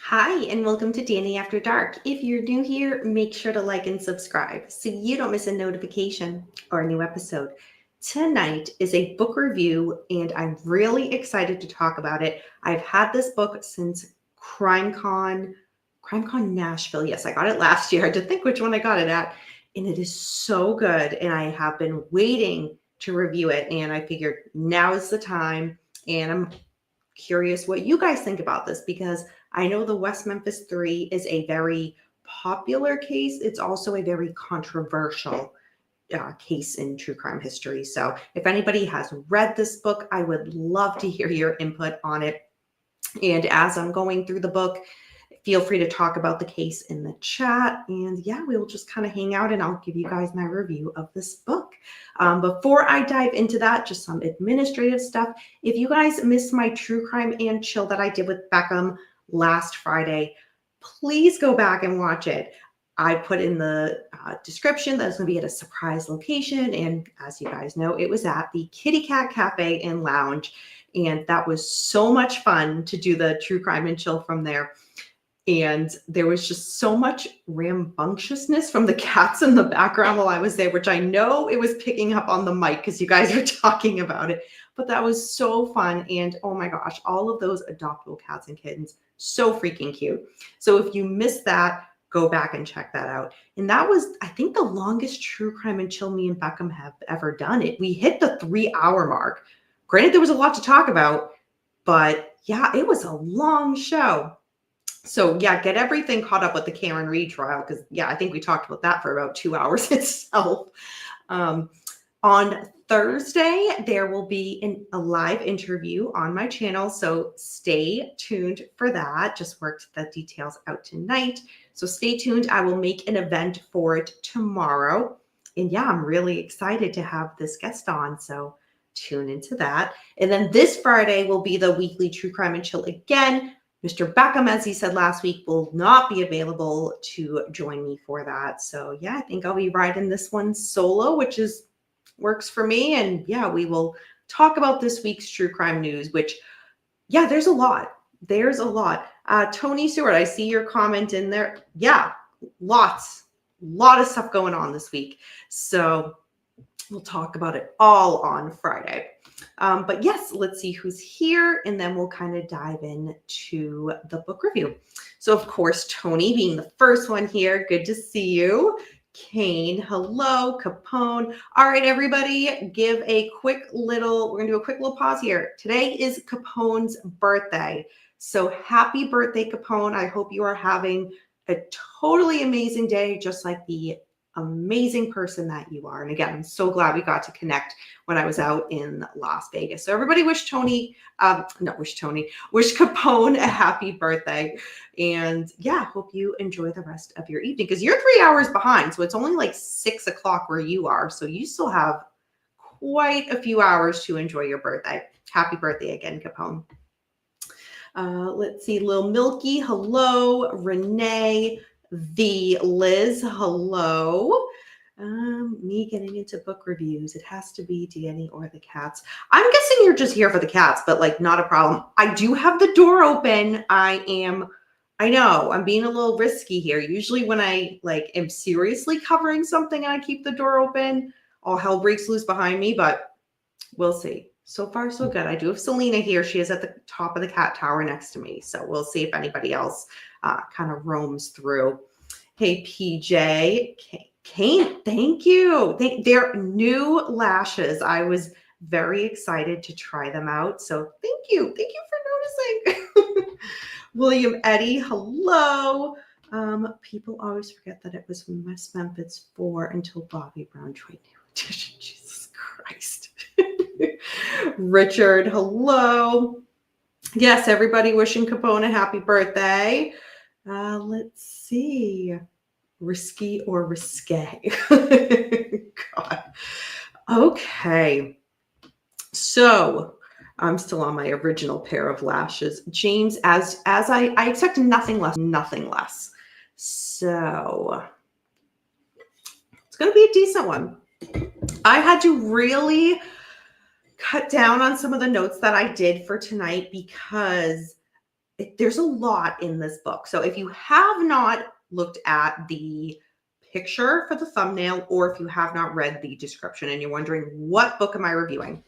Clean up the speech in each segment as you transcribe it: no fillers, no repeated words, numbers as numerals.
Hi, and welcome to Danny After Dark. If you're new here, make sure to like and subscribe so you don't miss a notification or a new episode. Tonight is a book review, and I'm really excited to talk about it. I've had this book since CrimeCon Nashville. Yes, I got it last year. I had to think which one I got it at, and it is so good, and I have been waiting to review it, and I figured now is the time, and I'm curious what you guys think about this because I know the West Memphis 3 is a very popular case. It's also a very controversial case in true crime history. So if anybody has read this book, I would love to hear your input on it. And as I'm going through the book, feel free to talk about the case in the chat. And yeah, we will just kind of hang out and I'll give you guys my review of this book. Before I dive into that, just some administrative stuff. If you guys missed my true crime and chill that I did with Beckham last Friday, please go back and watch it. I put in the description that it's going to be at a surprise location. And as you guys know, it was at the Kitty Cat Cafe and Lounge. And that was so much fun to do the true crime and chill from there. And there was just so much rambunctiousness from the cats in the background while I was there, which I know it was picking up on the mic because you guys were talking about it. But that was so fun. And oh my gosh, all of those adoptable cats and kittens, so freaking cute. So if you missed that, go back and check that out. And that was, I think, the longest true crime and chill me and Beckham have ever done it. We hit the 3-hour mark. Granted, there was a lot to talk about, but yeah, it was a long show. So yeah, get everything caught up with the Karen Reed trial because yeah, I think we talked about that for about 2 hours itself. On Thursday, there will be a live interview on my channel, so stay tuned for that. Just worked the details out tonight, so stay tuned. I will make an event for it tomorrow, and yeah, I'm really excited to have this guest on, so tune into that. And then this Friday will be the weekly True Crime and Chill again. Mr. Beckham, as he said last week, will not be available to join me for that. So yeah, I think I'll be riding this one solo, which works for me. And yeah, we will talk about this week's true crime news, which yeah, there's a lot. There's a lot. Tony Stewart, I see your comment in there. Yeah, lot of stuff going on this week. So we'll talk about it all on Friday. But yes, let's see who's here, and then we'll kind of dive into the book review. So, of course, Tony being the first one here. Good to see you. Kane, hello. Capone. All right, everybody, we're going to do a quick little pause here. Today is Capone's birthday. So happy birthday, Capone. I hope you are having a totally amazing day, just like the amazing person that you are. And again, I'm so glad we got to connect when I was out in Las Vegas. So everybody wish Capone a happy birthday. And yeah, hope you enjoy the rest of your evening because you're 3 hours behind. So it's only like 6 o'clock where you are. So you still have quite a few hours to enjoy your birthday. Happy birthday again, Capone. Let's see, Lil Milky, hello. Renee, the Liz, hello. Me getting into book reviews. It has to be Danny or the cats. I'm guessing you're just here for the cats, but like not a problem. I do have the door open. I know I'm being a little risky here. Usually when I am seriously covering something and I keep the door open, all hell breaks loose behind me, but we'll see. So far, so good. I do have Selena here. She is at the top of the cat tower next to me. So we'll see if anybody else kind of roams through. Hey, PJ. Kane, thank you. They're new lashes. I was very excited to try them out. So thank you. Thank you for noticing. William Eddy, hello. People always forget that it was from West Memphis 4 until Bobby Brown tried new edition. Jesus Christ. Richard, hello. Yes, everybody wishing Capone a happy birthday. Let's see. Risky or risque? God. Okay. So I'm still on my original pair of lashes. James, as I expected nothing less. So it's going to be a decent one. I had to really cut down on some of the notes that I did for tonight because there's a lot in this book. So if you have not looked at the picture for the thumbnail, or if you have not read the description and you're wondering what book am I reviewing,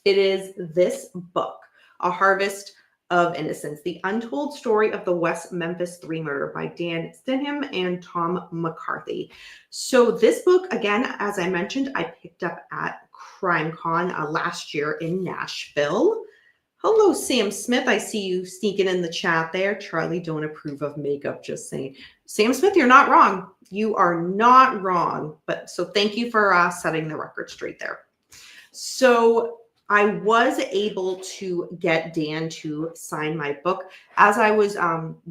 it is this book, A Harvest of Innocence, The Untold Story of the West Memphis 3 Murder by Dan Stidham and Tom McCarthy. So this book, again, as I mentioned, I picked up at CrimeCon last year in Nashville. Hello, Sam Smith. I see you sneaking in the chat there. Charlie, don't approve of makeup, just saying. Sam Smith, you're not wrong. You are not wrong. But so thank you for setting the record straight there. So I was able to get Dan to sign my book. As I was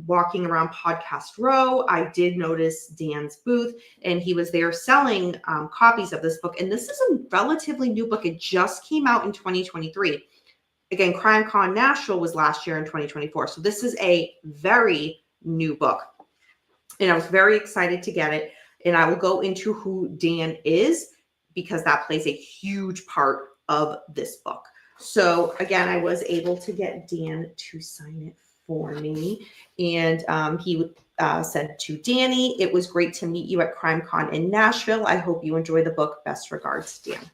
walking around Podcast Row, I did notice Dan's booth, and he was there selling copies of this book. And this is a relatively new book. It just came out in 2023. Again, CrimeCon Nashville was last year in 2024. So this is a very new book. And I was very excited to get it. And I will go into who Dan is because that plays a huge part of this book. So again, I was able to get Dan to sign it for me. And he said to Danny, "It was great to meet you at CrimeCon in Nashville. I hope you enjoy the book. Best regards, Dan."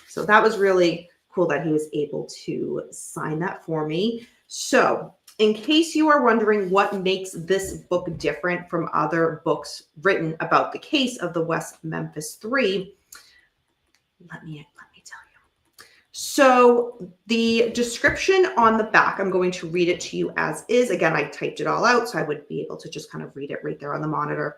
So that was really cool that he was able to sign that for me. So in case you are wondering what makes this book different from other books written about the case of the West Memphis 3, let me tell you. So the description on the back, I'm going to read it to you as is. Again, I typed it all out, so I would be able to just kind of read it right there on the monitor.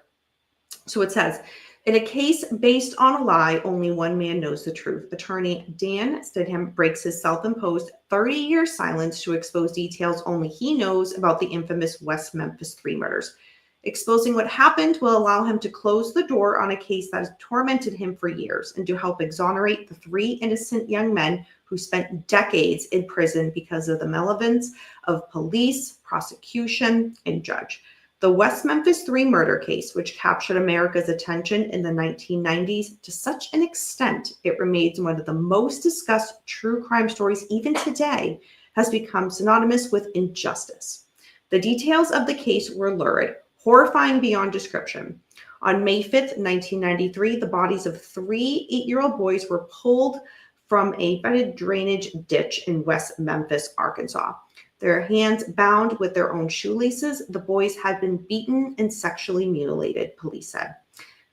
So it says, in a case based on a lie, only one man knows the truth. Attorney Dan Stidham breaks his self-imposed 30-year silence to expose details only he knows about the infamous West Memphis 3 murders. Exposing what happened will allow him to close the door on a case that has tormented him for years and to help exonerate the 3 innocent young men who spent decades in prison because of the malevolence of police, prosecution, and judge. The West Memphis 3 murder case, which captured America's attention in the 1990s to such an extent it remains one of the most discussed true crime stories even today, has become synonymous with injustice. The details of the case were lurid, horrifying beyond description. On May 5th, 1993, the bodies of 3 8-year-old boys were pulled from a bedded drainage ditch in West Memphis, Arkansas. Their hands bound with their own shoelaces, the boys had been beaten and sexually mutilated, police said.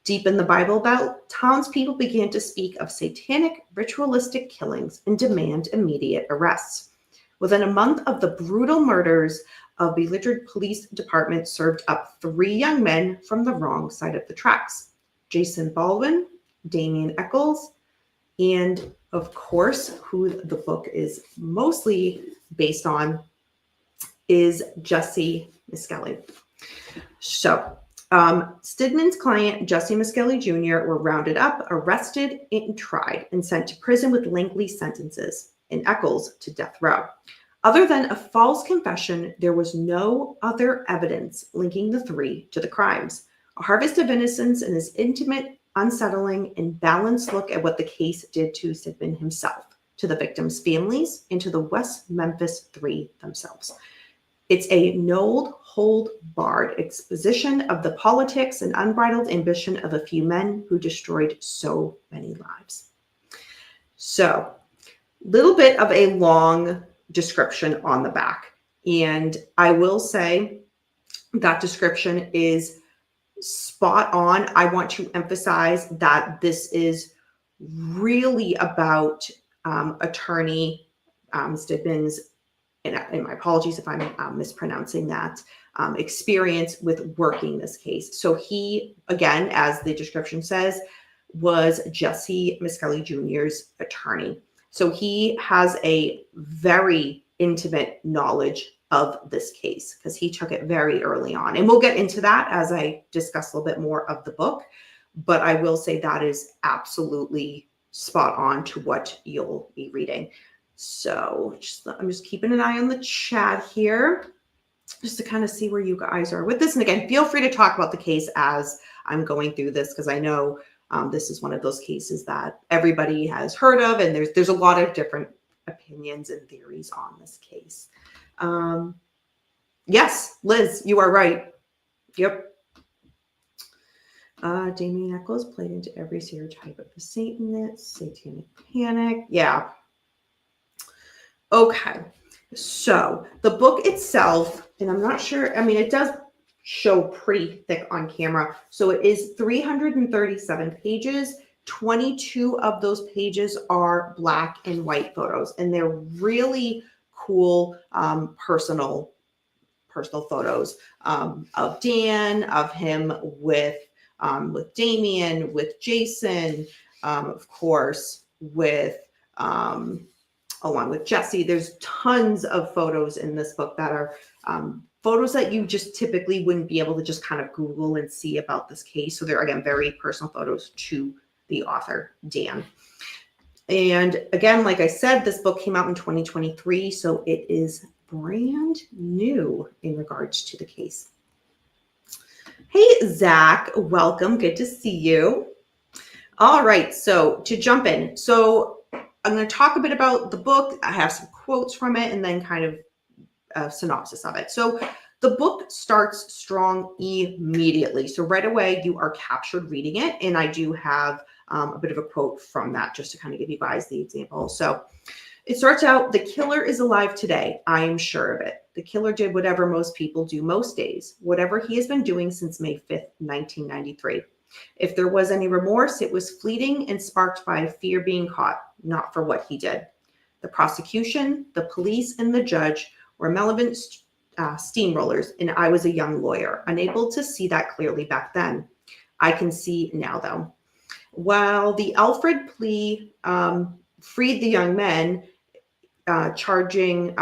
Deep in the Bible Belt, townspeople began to speak of satanic, ritualistic killings and demand immediate arrests. Within a month of the brutal murders, a belligerent police department served up 3 young men from the wrong side of the tracks: Jason Baldwin, Damian Eccles, and of course, who the book is mostly based on is Jesse Miskelly. So Stidham's client, Jesse Miskelly Jr., were rounded up, arrested, and tried, and sent to prison with lengthy sentences, and Eccles to death row. Other than a false confession, there was no other evidence linking the 3 to the crimes. A Harvest of Innocence and his intimate, unsettling, and balanced look at what the case did to Stidham himself, to the victims' families, and to the West Memphis 3 themselves. It's a no-hold-barred exposition of the politics and unbridled ambition of a few men who destroyed so many lives. So Little bit of a long description on the back. And I will say that description is spot on. I want to emphasize that this is really about attorney Stidham's, and my apologies if I'm mispronouncing that, experience with working this case. So he, again, as the description says, was Jesse McCarthy Jr.'s attorney. So he has a very intimate knowledge of this case because he took it very early on. And we'll get into that as I discuss a little bit more of the book. But I will say that is absolutely spot on to what you'll be reading. So I'm just keeping an eye on the chat here just to kind of see where you guys are with this. And again, feel free to talk about the case as I'm going through this, because I know this is one of those cases that everybody has heard of, and there's a lot of different opinions and theories on this case. Yes, Liz, you are right. Yep. Damien Eccles played into every stereotype of a Satanist, satanic panic. Yeah. Okay. So the book itself, and I'm not sure, I mean, it does show pretty thick on camera. So it is 337 pages. 22 of those pages are black and white photos, and they're really cool personal photos of Dan, of him with Damien, with Jason, of course, with along with Jesse. There's tons of photos in this book that are photos that you just typically wouldn't be able to just kind of Google and see about this case. So they're, again, very personal photos to the author, Dan. And again, like I said, this book came out in 2023, so it is brand new in regards to the case. Hey, Zach, welcome. Good to see you. All right, so to jump in. So I'm going to talk a bit about the book. I have some quotes from it and then kind of a synopsis of it. So the book starts strong immediately. So right away, you are captured reading it. And I do have a bit of a quote from that just to kind of give you guys the example. So it starts out, "The killer is alive today. I am sure of it. The killer did whatever most people do most days, whatever he has been doing since May 5th, 1993. If there was any remorse, it was fleeting and sparked by fear being caught, not for what he did. The prosecution, the police, and the judge were malevolent steamrollers, and I was a young lawyer, unable to see that clearly back then. I can see now, though. While the Alfred plea freed the young men charging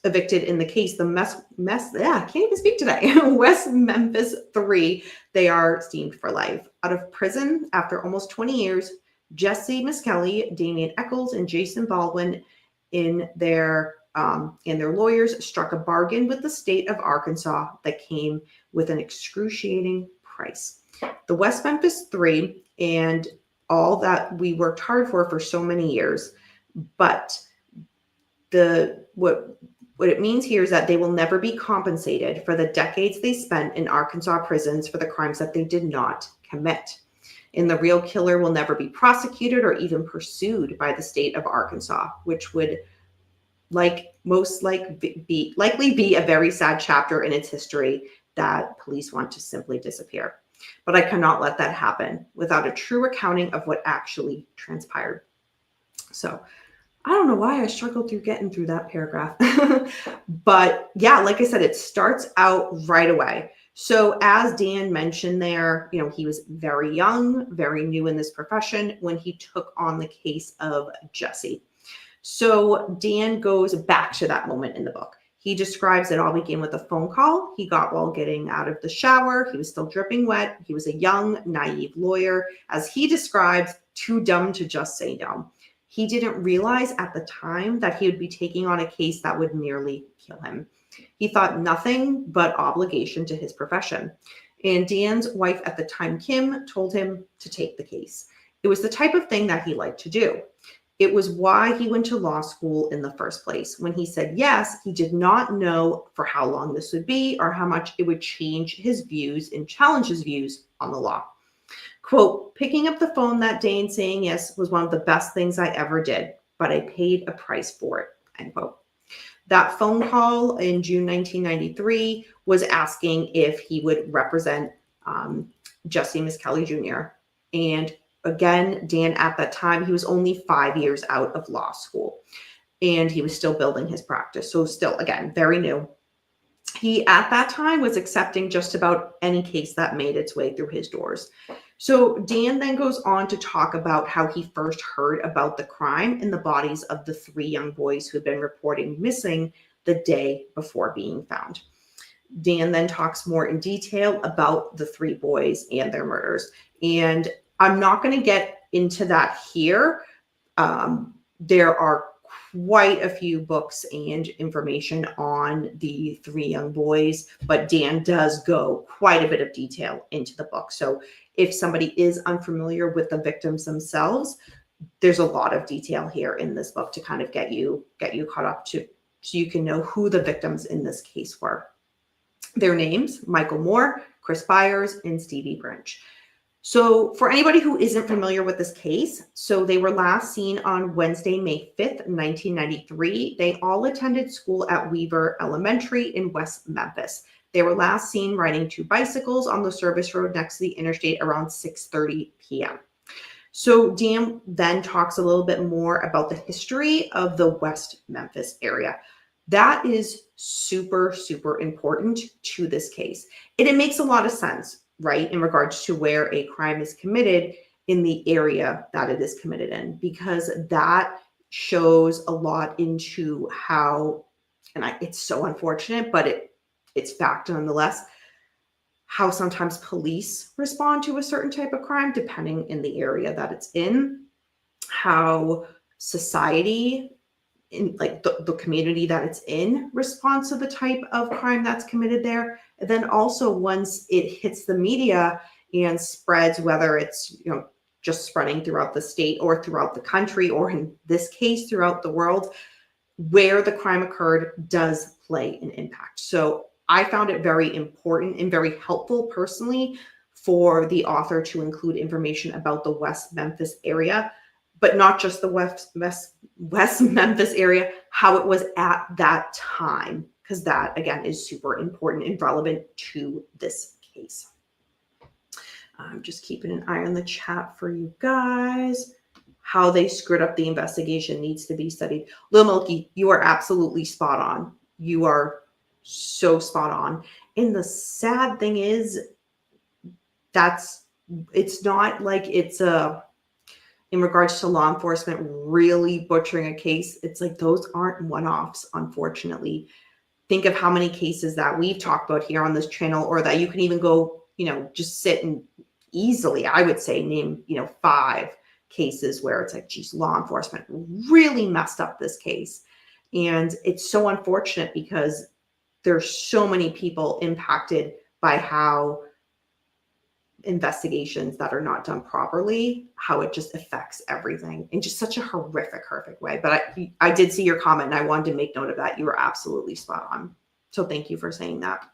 evicted in the case, I can't even speak today. West Memphis 3, they are steamed for life. Out of prison after almost 20 years, Jesse McCarthy, Damien Eccles, and Jason Baldwin in their lawyers struck a bargain with the state of Arkansas that came with an excruciating price. The West Memphis 3 and all that we worked hard for so many years, but what it means here is that they will never be compensated for the decades they spent in Arkansas prisons for the crimes that they did not commit. And the real killer will never be prosecuted or even pursued by the state of Arkansas, which would likely be a very sad chapter in its history that police want to simply disappear. But I cannot let that happen without a true accounting of what actually transpired." So I don't know why I struggled through getting through that paragraph. But yeah, like I said, it starts out right away. So as Dan mentioned there, he was very young, very new in this profession when he took on the case of Jesse. So Dan goes back to that moment in the book. He describes it all began with a phone call he got while getting out of the shower. He was still dripping wet. He was a young, naive lawyer, as he describes, too dumb to just say no. He didn't realize at the time that he would be taking on a case that would nearly kill him. He thought nothing but obligation to his profession. And Dan's wife at the time, Kim, told him to take the case. It was the type of thing that he liked to do. It was why he went to law school in the first place. When he said yes, he did not know for how long this would be or how much it would change his views and challenge his views on the law. Quote, "Picking up the phone that day and saying yes was one of the best things I ever did. but I paid a price for it, end quote. That phone call in June 1993 was asking if he would represent Jesse Misskelley Jr. And again, Dan, at that time, he was only 5 years out of law school and he was still building his practice. So still, again, very new. He, at that time, was accepting just about any case that made its way through his doors. So Dan then goes on to talk about how he first heard about the crime and the bodies of the 3 young boys who had been reporting missing the day before being found. Dan then talks more in detail about the 3 boys and their murders. And I'm not going to get into that here. There are quite a few books and information on the 3 young boys, but Dan does go quite a bit of detail into the book. So if somebody is unfamiliar with the victims themselves, there's a lot of detail here in this book to kind of get you caught up to, so you can know who the victims in this case were. Their names: Michael Moore, Chris Byers, and Stevie Brinch. So for anybody who isn't familiar with this case, so they were last seen on Wednesday, May 5th, 1993. They all attended school at Weaver Elementary in West Memphis. They were last seen riding 2 bicycles on the service road next to the interstate around 6:30 p.m. So Dan then talks a little bit more about the history of the West Memphis area. That is super, super important to this case. And it makes a lot of sense, right, in regards to where a crime is committed in the area that it is committed in, because that shows a lot into how, and it's so unfortunate, but it's fact nonetheless, how sometimes police respond to a certain type of crime depending in the area that it's in, how society, in like the community that it's in, responds to the type of crime that's committed there. And then also once it hits the media and spreads, whether it's, you know, just spreading throughout the state or throughout the country, or in this case throughout the world, where the crime occurred does play an impact. So I found it very important and very helpful personally for the author to include information about the West Memphis area, but not just the West Memphis area, how it was at that time, because that, again, is super important and relevant to this case. I'm just keeping an eye on the chat for you guys. How they screwed up the investigation needs to be studied. Lil Milky, you are absolutely spot on. You are so spot on. And the sad thing is, it's not like it's in regards to law enforcement really butchering a case. It's like those aren't one-offs, unfortunately. Think of how many cases that we've talked about here on this channel, or that you can even go, you know, just sit and easily, I would say, name, you know, 5 cases where it's like, geez, law enforcement really messed up this case. And it's so unfortunate because there's so many people impacted by how investigations that are not done properly, how it just affects everything in just such a horrific way. But I did see your comment and I wanted to make note of that. You were absolutely spot on. So thank you for saying that.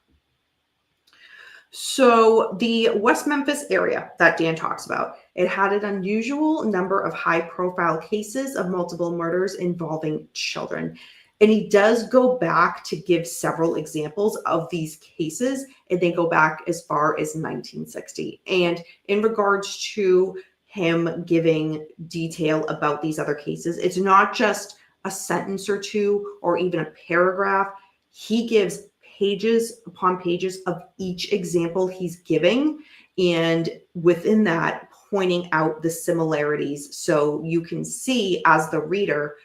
So the West Memphis area that Dan talks about, it had an unusual number of high-profile cases of multiple murders involving children. And he does go back to give several examples of these cases, and they go back as far as 1960. And in regards to him giving detail about these other cases, it's not just a sentence or 2 or even a paragraph. He gives pages upon pages of each example he's giving, and within that, pointing out the similarities so you can see as the reader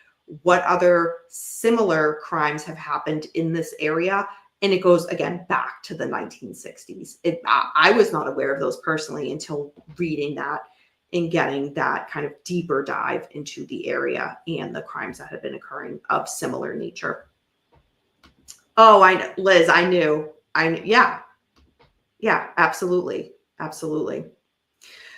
what other similar crimes have happened in this area. And it goes, again, back to the 1960s. I was not aware of those personally until reading that and getting that kind of deeper dive into the area and the crimes that have been occurring of similar nature. Oh, I know, Liz, I knew. Yeah, absolutely.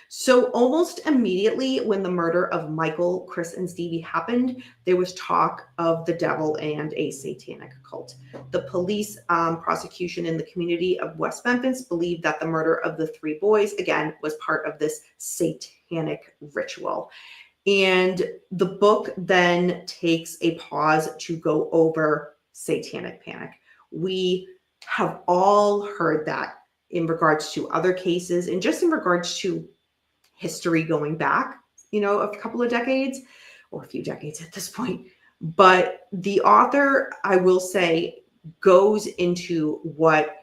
So almost immediately when the murder of Michael, Chris, and Stevie happened, there was talk of the devil and a satanic cult. The police prosecution in the community of West Memphis believed that the murder of the 3 boys, again, was part of this satanic ritual. And the book then takes a pause to go over satanic panic. We have all heard that in regards to other cases and just in regards to history going back, a couple of decades or a few decades at this point. But the author, I will say, goes into what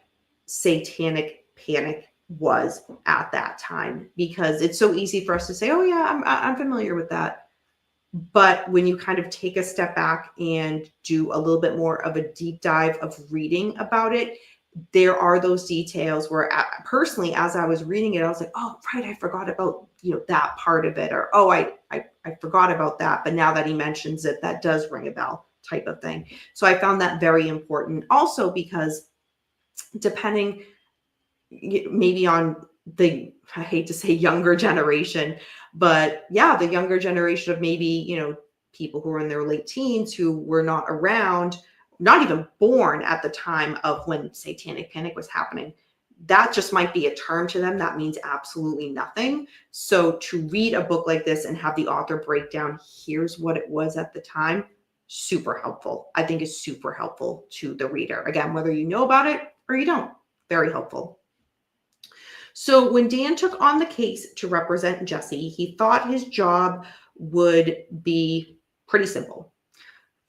satanic panic was at that time, because it's so easy for us to say, oh yeah, I'm familiar with that. But when you kind of take a step back and do a little bit more of a deep dive of reading about it, there are those details where personally, as I was reading it, I was like, oh, right, I forgot about, that part of it. Or, oh, I forgot about that. But now that he mentions it, that does ring a bell type of thing. So I found that very important also, because depending maybe on I hate to say younger generation, but yeah, the younger generation of maybe, people who are in their late teens who were not around, not even born at the time of when satanic panic was happening. That just might be a term to them that means absolutely nothing. So to read a book like this and have the author break down, here's what it was at the time, super helpful. I think is super helpful to the reader. Again, whether you know about it or you don't, very helpful. So when Dan took on the case to represent Jesse, he thought his job would be pretty simple.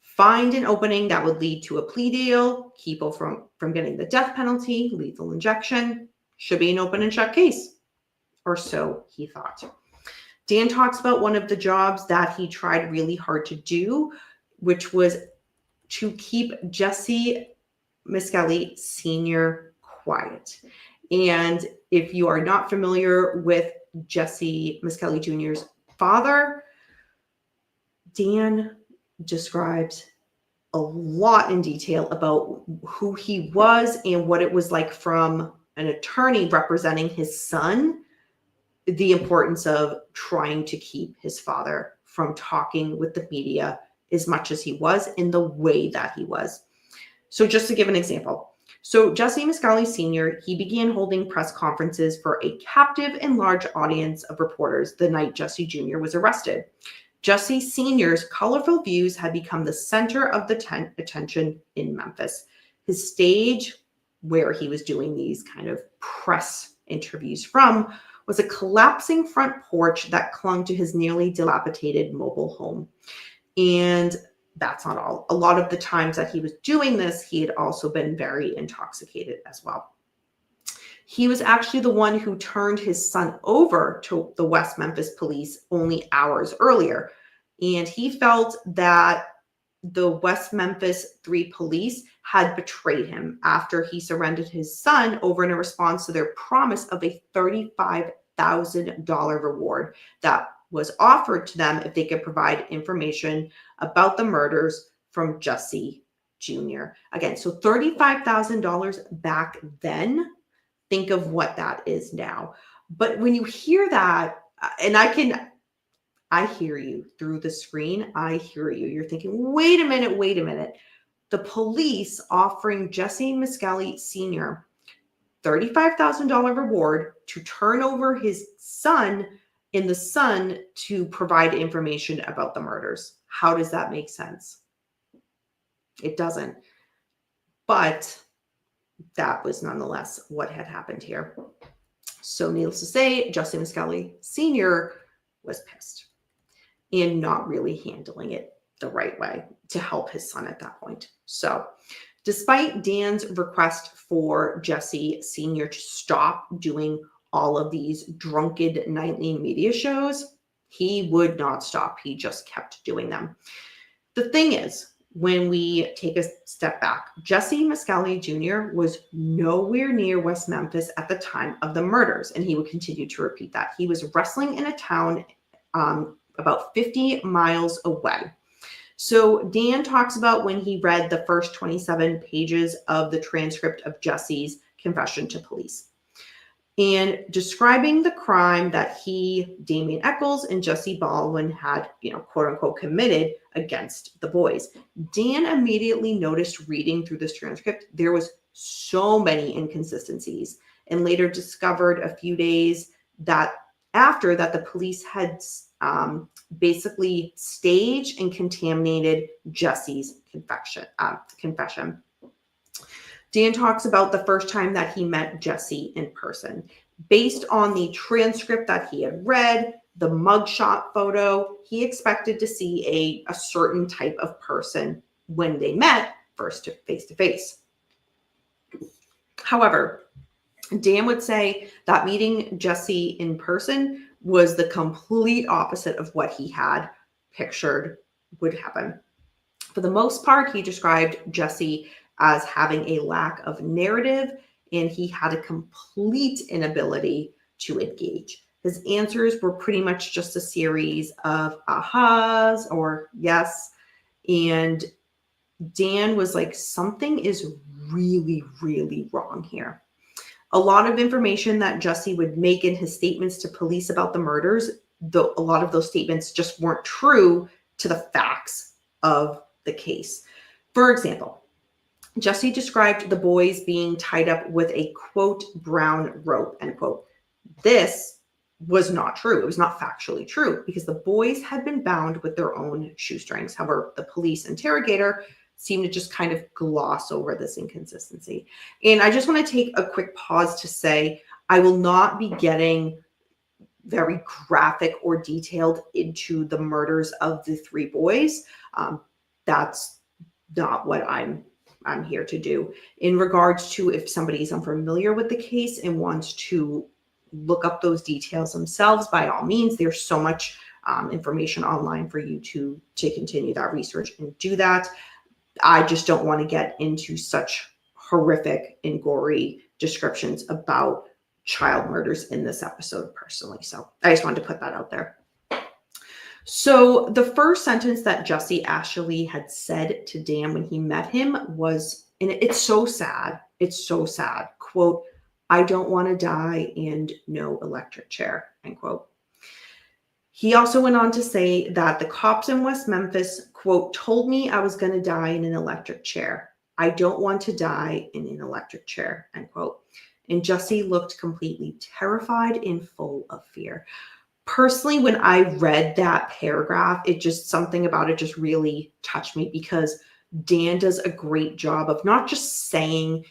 Find an opening that would lead to a plea deal, keep people from getting the death penalty, lethal injection. Should be an open and shut case, or so he thought. Dan talks about one of the jobs that he tried really hard to do, which was to keep Jesse Miskelly Sr. quiet. And if you are not familiar with Jesse Miskelly Jr.'s father, Dan describes a lot in detail about who he was and what it was like from an attorney representing his son, the importance of trying to keep his father from talking with the media as much as he was in the way that he was. So just to give an example. So Jesse Miskelly Sr., he began holding press conferences for a captive and large audience of reporters the night Jesse Jr. was arrested. Jesse Sr.'s colorful views had become the center of the attention in Memphis. His stage, where he was doing these kind of press interviews from, was a collapsing front porch that clung to his nearly dilapidated mobile home. And that's not all. A lot of the times that he was doing this, he had also been very intoxicated as well. He was actually the one who turned his son over to the West Memphis police only hours earlier. And he felt that the West Memphis 3 police had betrayed him after he surrendered his son over in a response to their promise of a $35,000 reward that was offered to them if they could provide information about the murders from Jesse Jr. Again, so $35,000 back then. Think of what that is now. But when you hear that, and I hear you through the screen. I hear you. You're thinking, wait a minute. The police offering Jesse Miskelly Sr. $35,000 reward to turn over his son and the son to provide information about the murders. How does that make sense? It doesn't. But that was nonetheless what had happened here. So needless to say, Jesse Miskelly Sr. was pissed and not really handling it the right way to help his son at that point. So despite Dan's request for Jesse Sr. to stop doing all of these drunken nightly media shows, he would not stop. He just kept doing them. The thing is, when we take a step back, Jesse Miskelly Jr. was nowhere near West Memphis at the time of the murders, and he would continue to repeat that. He was wrestling in a town about 50 miles away. So Dan talks about when he read the first 27 pages of the transcript of Jesse's confession to police and describing the crime that he, Damien Eccles, and Jesse Baldwin had, quote unquote, committed against the boys. Dan immediately noticed reading through this transcript, there was so many inconsistencies, and later discovered a few days that after that the police had basically staged and contaminated Jesse's confession. Dan talks about the first time that he met Jesse in person. Based on the transcript that he had read, the mugshot photo, he expected to see a certain type of person when they met first face to face. However, Dan would say that meeting Jesse in person was the complete opposite of what he had pictured would happen. For the most part, he described Jesse as having a lack of narrative, and he had a complete inability to engage. His answers were pretty much just a series of ahas or yes. And Dan was like, something is really, really wrong here. A lot of information that Jesse would make in his statements to police about the murders, though a lot of those statements just weren't true to the facts of the case. For example, Jesse described the boys being tied up with a, quote, brown rope, end quote. This was not true. It was not factually true because the boys had been bound with their own shoestrings. However, the police interrogator seemed to just kind of gloss over this inconsistency. And I just want to take a quick pause to say, I will not be getting very graphic or detailed into the murders of the three boys. That's not what I'm here to do. In regards to if somebody is unfamiliar with the case and wants to look up those details themselves, by all means, there's so much information online for you to continue that research and do that. I just don't want to get into such horrific and gory descriptions about child murders in this episode personally. So I just wanted to put that out there. So the first sentence that Jesse actually had said to Dan when he met him was, and it's so sad. It's so sad. Quote, "I don't want to die and no electric chair," end quote. He also went on to say that the cops in West Memphis, quote, "told me I was going to die in an electric chair. I don't want to die in an electric chair," end quote. And Jesse looked completely terrified and full of fear. Personally, when I read that paragraph, something about it just really touched me because Dan does a great job of not just saying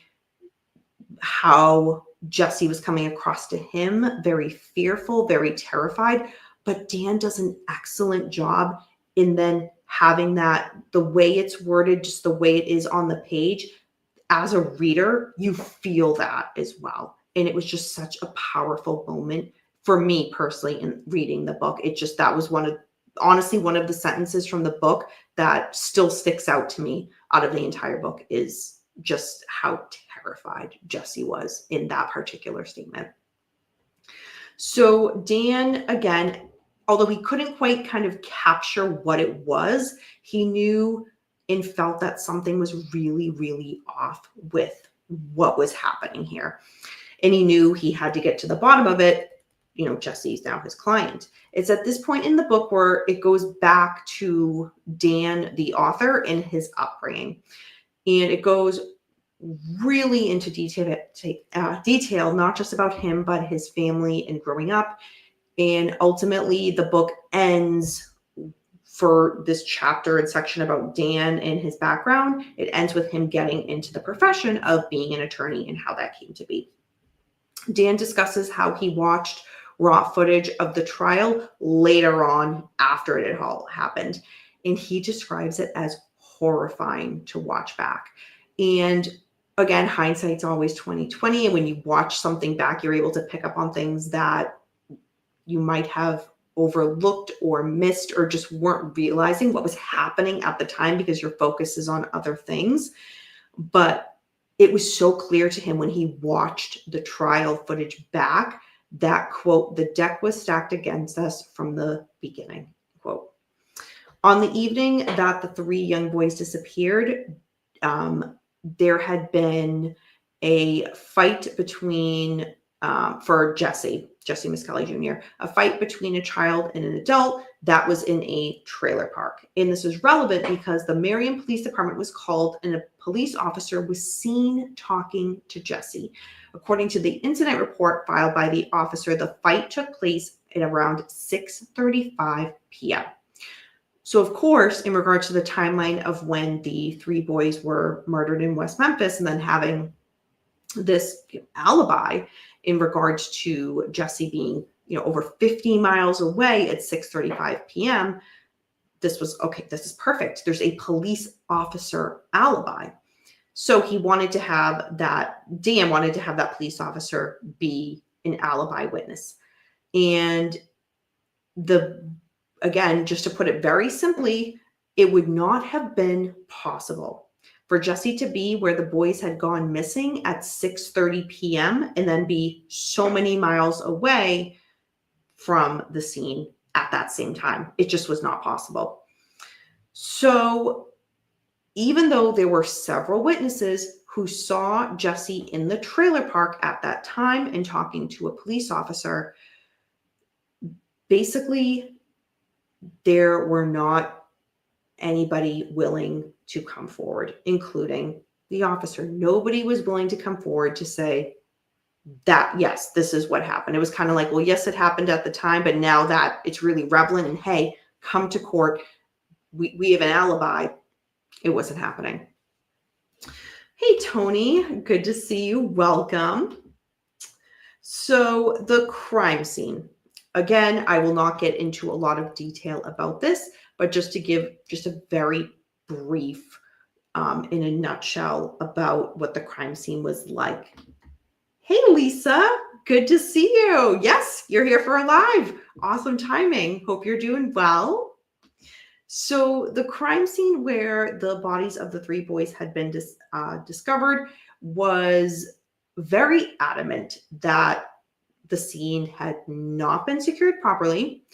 how Jesse was coming across to him, very fearful, very terrified, but Dan does an excellent job in then having that, the way it's worded, just the way it is on the page, as a reader, you feel that as well. And it was just such a powerful moment for me personally in reading the book. That was honestly one of the sentences from the book that still sticks out to me out of the entire book, is just how terrified Jesse was in that particular statement. So Dan, again, although he couldn't quite kind of capture what it was, he knew and felt that something was really, really off with what was happening here. And he knew he had to get to the bottom of it. You know, Jesse's now his client. It's at this point in the book where it goes back to Dan, the author, and his upbringing. And it goes really into detail, not just about him, but his family and growing up. And ultimately, the book ends, for this chapter and section about Dan and his background, it ends with him getting into the profession of being an attorney and how that came to be. Dan discusses how he watched raw footage of the trial later on after it had all happened. And he describes it as horrifying to watch back. And again, hindsight's always 20/20. And when you watch something back, you're able to pick up on things that you might have overlooked or missed, or just weren't realizing what was happening at the time because your focus is on other things. But it was so clear to him when he watched the trial footage back that, quote, "the deck was stacked against us from the beginning," quote. On the evening that the three young boys disappeared, there had been a fight between, for Jesse Miskelly Jr., a fight between a child and an adult that was in a trailer park. And this is relevant because the Marion Police Department was called and a police officer was seen talking to Jesse. According to the incident report filed by the officer, the fight took place at around 6:35 p.m. So, of course, in regards to the timeline of when the three boys were murdered in West Memphis and then having this alibi in regards to Jesse being, over 50 miles away at 6:35 p.m., this was, okay, this is perfect. There's a police officer alibi. So Dan wanted to have that police officer be an alibi witness. And again, just to put it very simply, it would not have been possible for Jesse to be where the boys had gone missing at 6:30 p.m. and then be so many miles away from the scene at that same time. It just was not possible. So even though there were several witnesses who saw Jesse in the trailer park at that time and talking to a police officer, basically there were not anybody willing to come forward, including the officer. Nobody was willing to come forward to say that, yes, this is what happened. It was kind of like, well, yes, it happened at the time, but now that it's really relevant and hey, come to court. We have an alibi. It wasn't happening. Hey, Tony, good to see you. Welcome. So the crime scene. Again, I will not get into a lot of detail about this, but just to give just a very brief, in a nutshell, about what the crime scene was like. Hey, Lisa, good to see you. Yes, you're here for a live. Awesome timing. Hope you're doing well. So the crime scene where the bodies of the three boys had been discovered was very adamant that the scene had not been secured properly.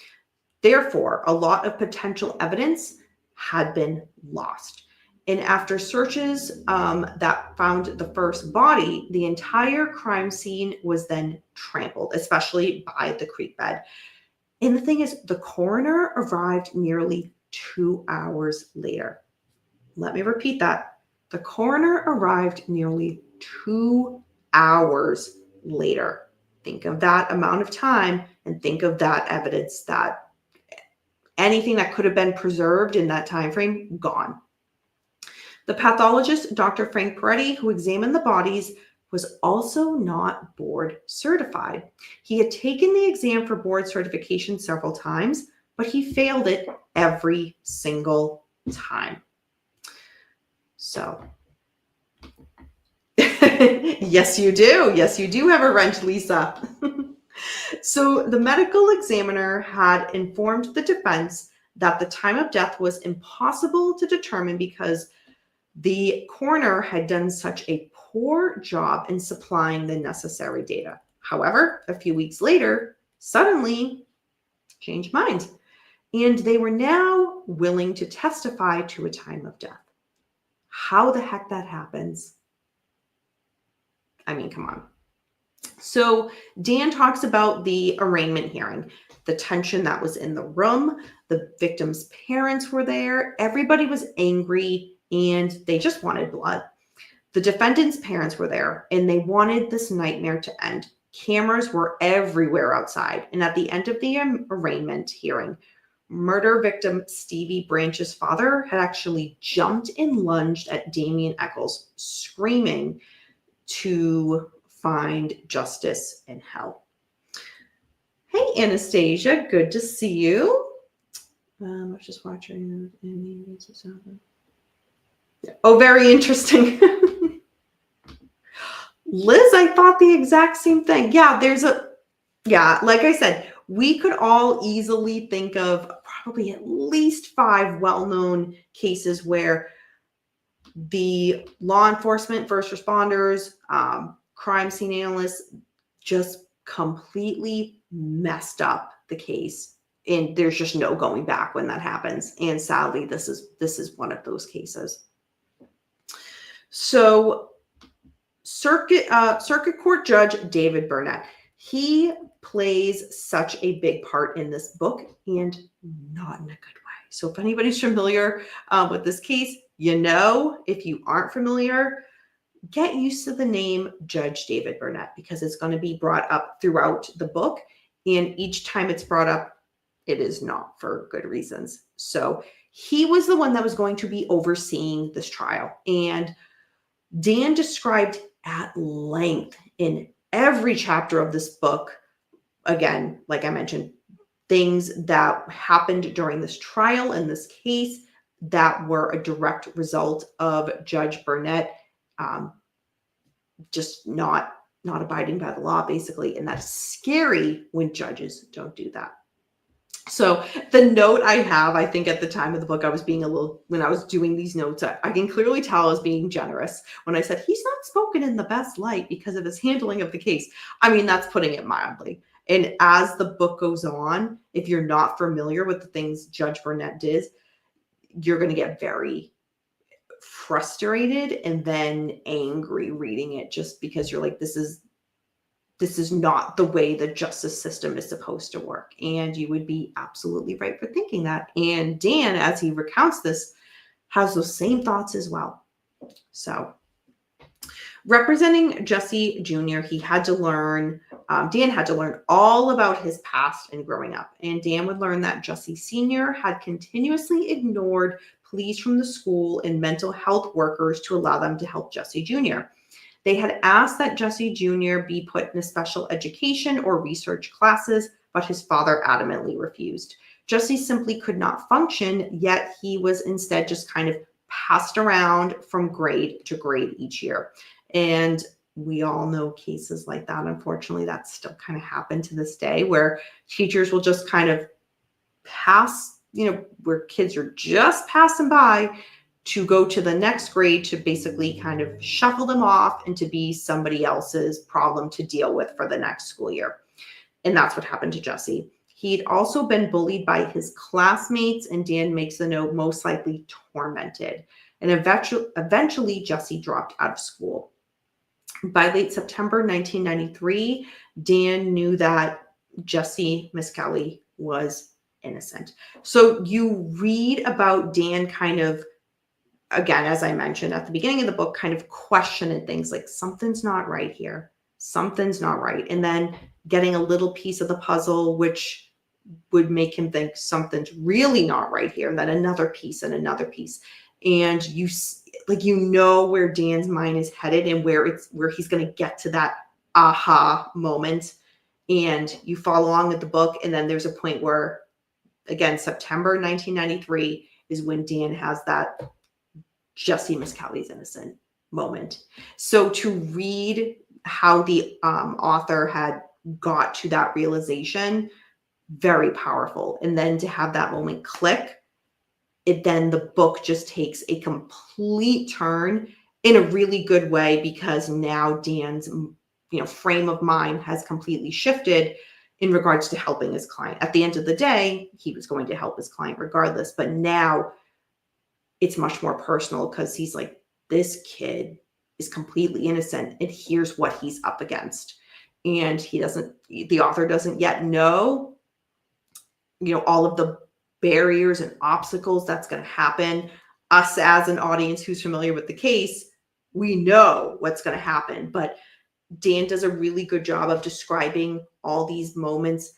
Therefore, a lot of potential evidence had been lost. And after searches that found the first body, the entire crime scene was then trampled, especially by the creek bed. And the thing is, the coroner arrived nearly 2 hours later. Let me repeat that. The coroner arrived nearly 2 hours later. Think of that amount of time and think of that evidence, that anything that could have been preserved in that time frame, gone. The pathologist, Dr. Frank Peretti, who examined the bodies, was also not board certified. He had taken the exam for board certification several times, but he failed it every single time. So, yes, you do. Yes, you do have a wrench, Lisa. So the medical examiner had informed the defense that the time of death was impossible to determine because the coroner had done such a poor job in supplying the necessary data. However, a few weeks later, suddenly changed minds, and they were now willing to testify to a time of death. How the heck that happens? I mean, come on. So Dan talks about the arraignment hearing, the tension that was in the room. The victim's parents were there. Everybody was angry and they just wanted blood. The defendant's parents were there and they wanted this nightmare to end. Cameras were everywhere outside. And at the end of the arraignment hearing, murder victim Stevie Branch's father had actually jumped and lunged at Damien Eccles, screaming to find justice in hell. Hey, Anastasia, good to see you. I was just watching. Oh, very interesting. Liz, I thought the exact same thing. Yeah, like I said, we could all easily think of probably at least 5 well-known cases where the law enforcement, first responders, crime scene analysts just completely messed up the case. And there's just no going back when that happens. And sadly, this is one of those cases. So Circuit Court Judge David Burnett, he plays such a big part in this book, and not in a good way. So if anybody's familiar with this case, if you aren't familiar, get used to the name Judge David Burnett, because it's going to be brought up throughout the book. And each time it's brought up, it is not for good reasons. So he was the one that was going to be overseeing this trial. And Dan described at length in every chapter of this book, again, like I mentioned, things that happened during this trial in this case that were a direct result of Judge Burnett just not abiding by the law, basically. And that's scary when judges don't do that. So the note I have, I think at the time of the book, I was being when I was doing these notes, I can clearly tell I was being generous when I said, he's not spoken in the best light because of his handling of the case. I mean, that's putting it mildly. And as the book goes on, if you're not familiar with the things Judge Burnett did, you're going to get very frustrated and then angry reading it, just because you're like, this is not the way the justice system is supposed to work. And you would be absolutely right for thinking that. And Dan, as he recounts this, has those same thoughts as well. So representing Jesse Jr., Dan had to learn all about his past and growing up. And Dan would learn that Jesse Sr. had continuously ignored pleas from the school and mental health workers to allow them to help Jesse Jr. They had asked that Jesse Jr. be put in a special education or research classes, but his father adamantly refused. Jesse simply could not function, yet he was instead just kind of passed around from grade to grade each year. And we all know cases like that. Unfortunately, that still kind of happened to this day, where teachers will just kind of pass, where kids are just passing by to go to the next grade to basically kind of shuffle them off and to be somebody else's problem to deal with for the next school year. And that's what happened to Jesse. He'd also been bullied by his classmates, and Dan makes the note, most likely tormented. And eventually Jesse dropped out of school. By late September 1993, Dan knew that Jesse McCarthy was innocent. So you read about Dan kind of, again, as I mentioned at the beginning of the book, kind of questioning things like, something's not right here. Something's not right. And then getting a little piece of the puzzle, which would make him think something's really not right here. And then another piece and another piece. And where Dan's mind is headed and where he's going to get to that aha moment. And you follow along with the book. And then there's a point where, again, September 1993 is when Dan has that Jesse McCarthy's innocent moment. So to read how the author had got to that realization, very powerful. And then to have that moment click, then the book just takes a complete turn in a really good way, because now Dan's frame of mind has completely shifted in regards to helping his client. At the end of the day, he was going to help his client regardless, but now it's much more personal, because he's like, this kid is completely innocent, and here's what he's up against. And the author doesn't yet know, all of the barriers and obstacles that's going to happen. Us as an audience who's familiar with the case, we know what's going to happen, but Dan does a really good job of describing all these moments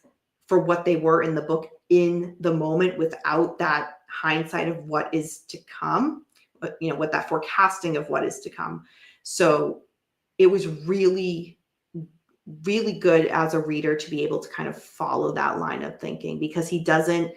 for what they were in the book in the moment, without that hindsight of what is to come, with that forecasting of what is to come. So it was really, really good as a reader to be able to kind of follow that line of thinking, because he doesn't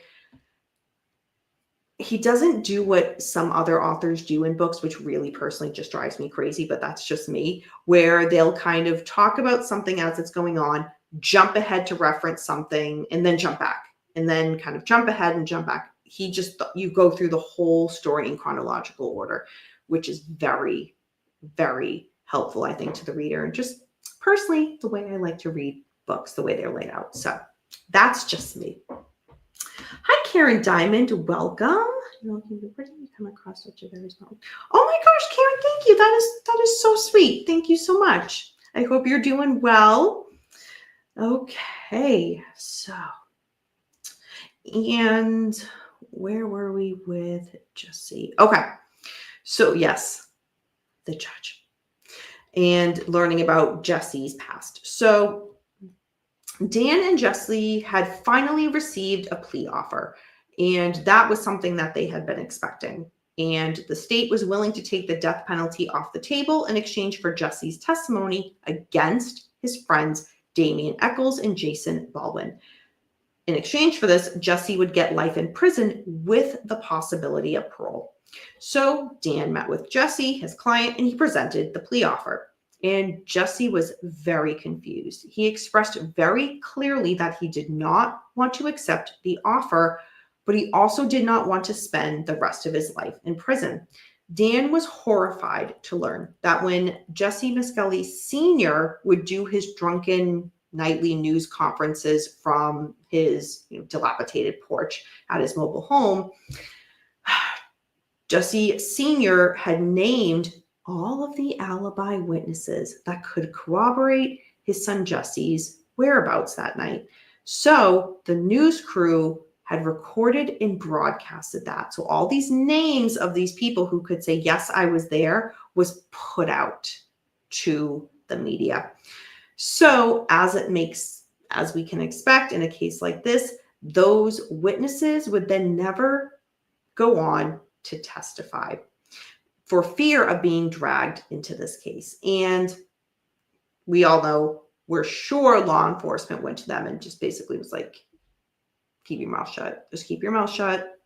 do what some other authors do in books, which really personally just drives me crazy, but that's just me, where they'll kind of talk about something as it's going on, jump ahead to reference something, and then jump back, and then kind of jump ahead and jump back. You go through the whole story in chronological order, which is very, very helpful, I think, to the reader. And just personally, the way I like to read books, the way they're laid out. So that's just me. Hi, Karen Diamond. Welcome. Where did you come across such a very small? Oh my gosh, Karen, thank you. That is so sweet. Thank you so much. I hope you're doing well. Okay, so, and where were we with Jesse? Okay, so yes, the judge, and learning about Jesse's past. So Dan and Jesse had finally received a plea offer, and that was something that they had been expecting. And the state was willing to take the death penalty off the table in exchange for Jesse's testimony against his friends Damian Eccles and Jason Baldwin. In exchange for this, Jesse would get life in prison with the possibility of parole. So Dan met with Jesse, his client, and he presented the plea offer. And Jesse was very confused. He expressed very clearly that he did not want to accept the offer, but he also did not want to spend the rest of his life in prison. Dan was horrified to learn that when Jesse Miskelly Sr. would do his drunken nightly news conferences from his dilapidated porch at his mobile home, Jesse Sr. had named all of the alibi witnesses that could corroborate his son Jesse's whereabouts that night. So the news crew had recorded and broadcasted that. So all these names of these people who could say, yes, I was there, was put out to the media. So as we can expect in a case like this, those witnesses would then never go on to testify for fear of being dragged into this case. And we all know, we're sure law enforcement went to them and just basically was like, keep your mouth shut. Just keep your mouth shut.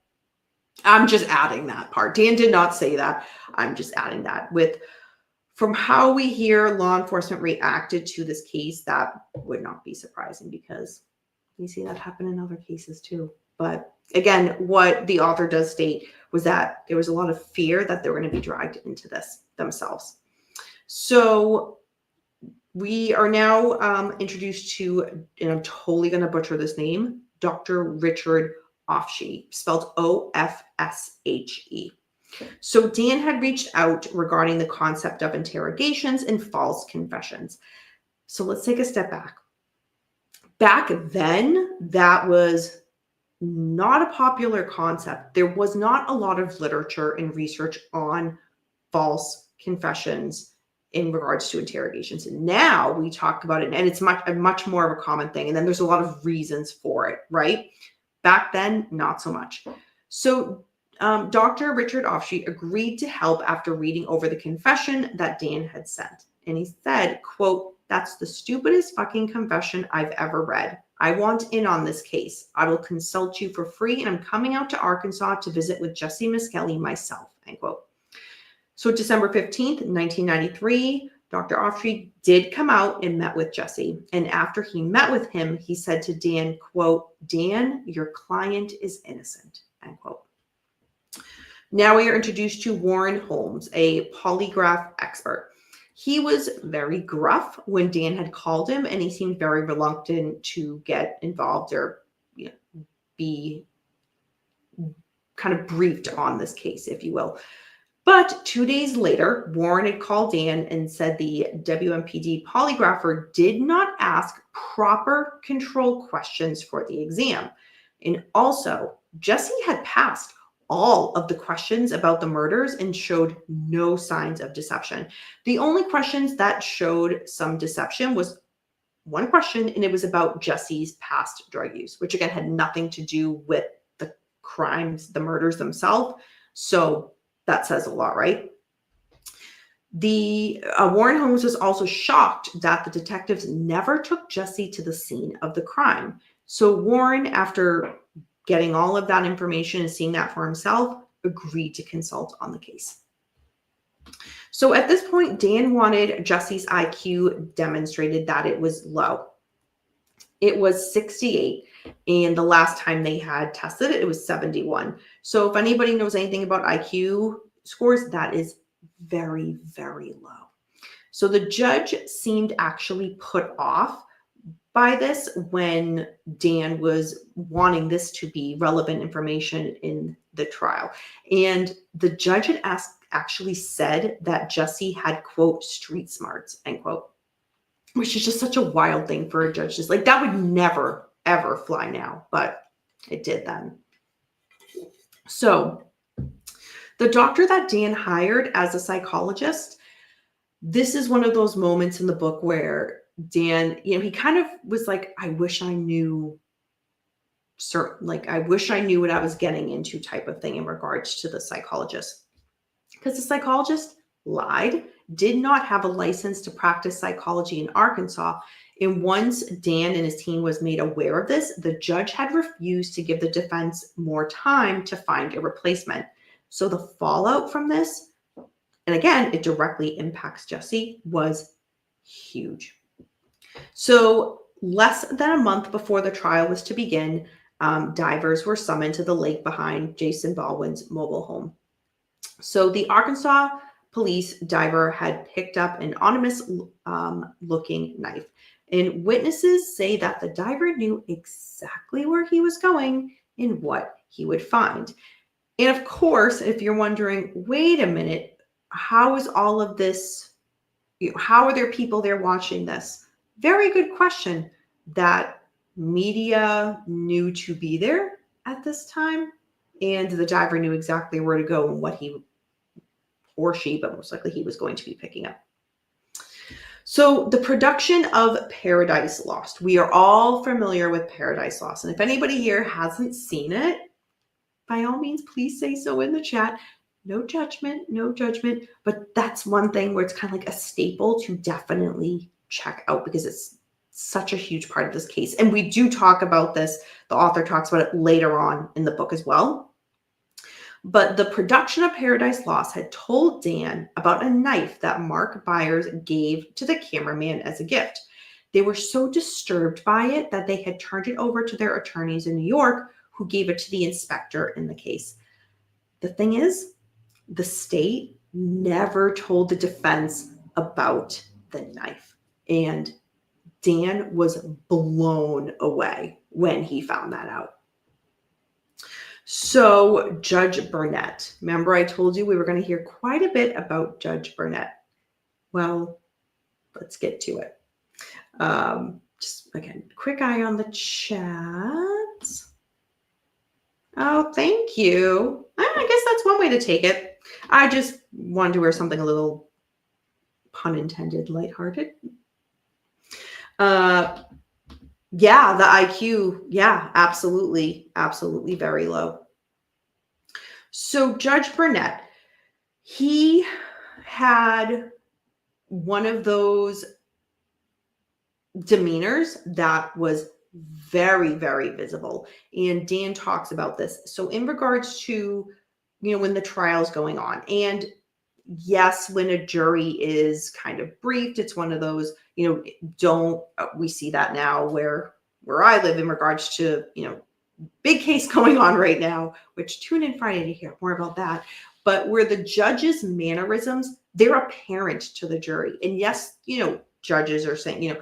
I'm just adding that part. Dan did not say that. I'm just adding that. From how we hear law enforcement reacted to this case, that would not be surprising because we see that happen in other cases too. But again, what the author does state was that there was a lot of fear that they were going to be dragged into this themselves. So we are now introduced to, and I'm totally going to butcher this name, Dr. Richard Ofshe, spelled O-F-S-H-E. So Dan had reached out regarding the concept of interrogations and false confessions. So let's take a step back. Back then, that was not a popular concept. There was not a lot of literature and research on false confessions in regards to interrogations. And now we talk about it, and it's much more of a common thing. And then there's a lot of reasons for it, right? Back then, not so much. So Dr. Richard Ofshe agreed to help after reading over the confession that Dan had sent. And he said, quote, "That's the stupidest fucking confession I've ever read. I want in on this case. I will consult you for free, and I'm coming out to Arkansas to visit with Jesse Miskelly myself," end quote. So December 15th, 1993, Dr. Ofshe did come out and met with Jesse. And after he met with him, he said to Dan, quote, "Dan, your client is innocent," end quote. Now we are introduced to Warren Holmes, a polygraph expert. He was very gruff when Dan had called him, and he seemed very reluctant to get involved or be kind of briefed on this case, if you will. But 2 days later, Warren had called Dan and said the WMPD polygrapher did not ask proper control questions for the exam. And also, Jesse had passed all of the questions about the murders and showed no signs of deception. The only questions that showed some deception was one question, and it was about Jesse's past drug use, which again had nothing to do with the crimes, the murders themselves. So that says a lot, right? The Warren Holmes was also shocked that the detectives never took Jesse to the scene of the crime. So Warren, after getting all of that information and seeing that for himself, agreed to consult on the case. So at this point, Dan wanted Jesse's IQ demonstrated that it was low. It was 68, and the last time they had tested it, it was 71. So if anybody knows anything about IQ scores, that is very, very low. So the judge seemed actually put off by this when Dan was wanting this to be relevant information in the trial. And the judge had actually said that Jesse had, quote, street smarts, end quote, which is just such a wild thing for a judge. Just like that would never, ever fly now, but it did then. So the doctor that Dan hired as a psychologist, this is one of those moments in the book where Dan, he kind of was like, I wish I knew I wish I knew what I was getting into type of thing in regards to the psychologist. Because the psychologist lied, did not have a license to practice psychology in Arkansas. And once Dan and his team was made aware of this, the judge had refused to give the defense more time to find a replacement. So the fallout from this, and again, it directly impacts Jesse, was huge. So less than a month before the trial was to begin, divers were summoned to the lake behind Jason Baldwin's mobile home. So the Arkansas police diver had picked up an anonymous looking knife. And witnesses say that the diver knew exactly where he was going and what he would find. And of course, if you're wondering, wait a minute, how is all of this, how are there people there watching this? Very good question. That media knew to be there at this time, and the diver knew exactly where to go and what he or she, but most likely he was going to be picking up. So the production of Paradise Lost. We are all familiar with Paradise Lost. And if anybody here hasn't seen it, by all means, please say so in the chat. No judgment, no judgment. But that's one thing where it's kind of like a staple to definitely check out because it's such a huge part of this case. And we do talk about this. The author talks about it later on in the book as well. But the production of Paradise Lost had told Dan about a knife that Mark Byers gave to the cameraman as a gift. They were so disturbed by it that they had turned it over to their attorneys in New York, who gave it to the inspector in the case. The thing is, the state never told the defense about the knife. And Dan was blown away when he found that out. So Judge Burnett, remember I told you we were going to hear quite a bit about Judge Burnett. Well, let's get to it. Just again, quick eye on the chat. Oh, thank you. I guess that's one way to take it. I just wanted to wear something a little, pun intended, lighthearted. Yeah, the IQ, yeah, absolutely, absolutely very low. So Judge Burnett, he had one of those demeanors that was very, very visible. And Dan talks about this. So in regards to, when the trial's going on, and yes, when a jury is kind of briefed, it's one of those, we see that now where I live in regards to, big case going on right now, which tune in Friday to hear more about that. But where the judge's mannerisms, they're apparent to the jury. And yes, judges are saying,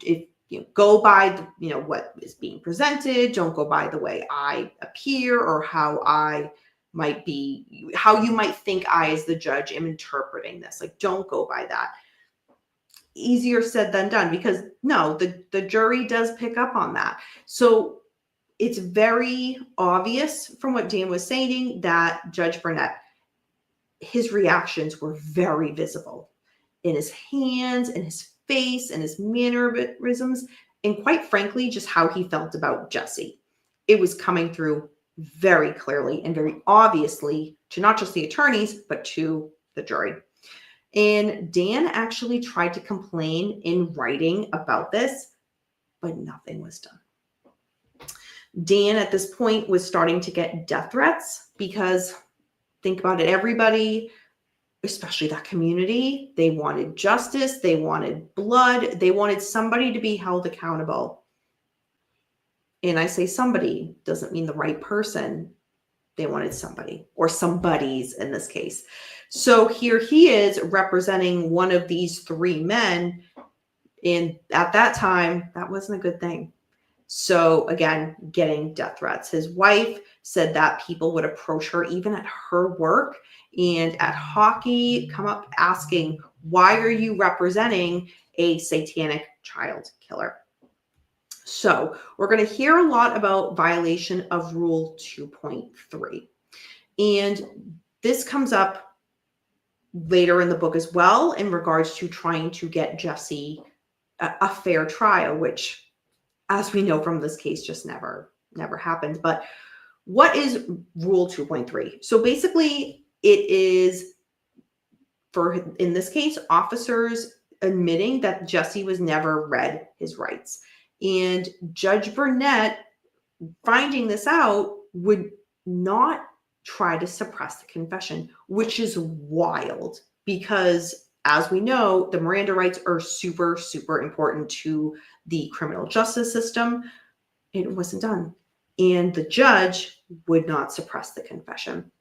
if go by, what is being presented, don't go by the way I appear or how I might be, how you might think I, as the judge, am interpreting this. Like, don't go by that. Easier said than done, because no, the jury does pick up on that. So it's very obvious from what Dan was saying that Judge Burnett, his reactions were very visible in his hands, in his face, and his mannerisms, and quite frankly, just how he felt about Jesse. It was coming through very clearly and very obviously to not just the attorneys, but to the jury. And Dan actually tried to complain in writing about this, but nothing was done. Dan at this point was starting to get death threats because, think about it, everybody, especially that community, they wanted justice, they wanted blood, they wanted somebody to be held accountable. And I say somebody doesn't mean the right person. They wanted somebody, or somebodies in this case. So here he is representing one of these three men. And at that time, that wasn't a good thing. So again, getting death threats. His wife said that people would approach her even at her work and at hockey, come up asking, why are you representing a satanic child killer? So we're going to hear a lot about violation of Rule 2.3. And this comes up later in the book as well in regards to trying to get Jesse a fair trial, which, as we know from this case, just never happened. But what is Rule 2.3? So basically, it is, for, in this case, officers admitting that Jesse was never read his rights. And Judge Burnett, finding this out, would not try to suppress the confession, which is wild because, as we know, the Miranda rights are super, super important to the criminal justice system. It wasn't done. And the judge would not suppress the confession.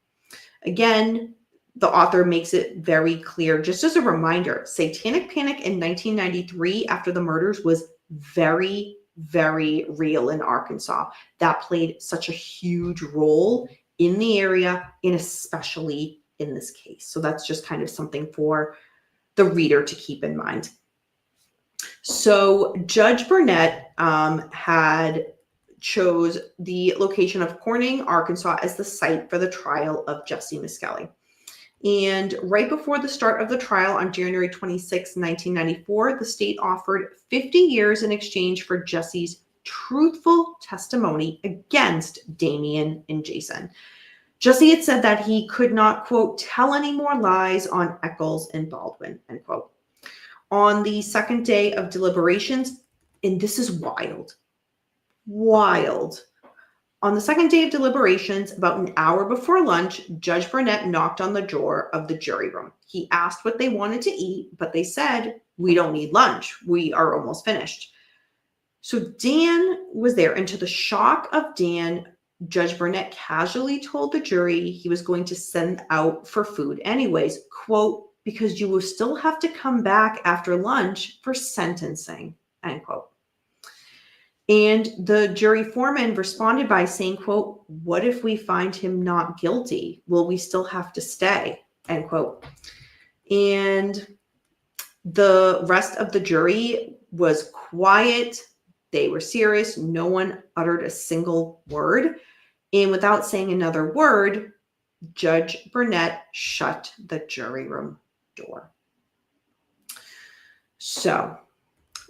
Again, the author makes it very clear, just as a reminder, Satanic Panic in 1993 after the murders was very, very real in Arkansas. That played such a huge role in the area, and especially in this case. So that's just kind of something for the reader to keep in mind. So Judge Burnett had chose the location of Corning, Arkansas as the site for the trial of Jesse Misskelley. And right before the start of the trial on January 26, 1994, the state offered 50 years in exchange for Jesse's truthful testimony against Damien and Jason. Jesse had said that he could not, quote, tell any more lies on Eccles and Baldwin, end quote. On the second day of deliberations, and this is wild. On the second day of deliberations, about an hour before lunch, Judge Burnett knocked on the door of the jury room. He asked what they wanted to eat, but they said, "We don't need lunch. We are almost finished." So Dan was there, and to the shock of Dan, Judge Burnett casually told the jury he was going to send out for food anyways, quote, "because you will still have to come back after lunch for sentencing," end quote. And the jury foreman responded by saying, quote, "what if we find him not guilty? Will we still have to stay?" End quote. And the rest of the jury was quiet. They were serious. No one uttered a single word. And without saying another word, Judge Burnett shut the jury room door. So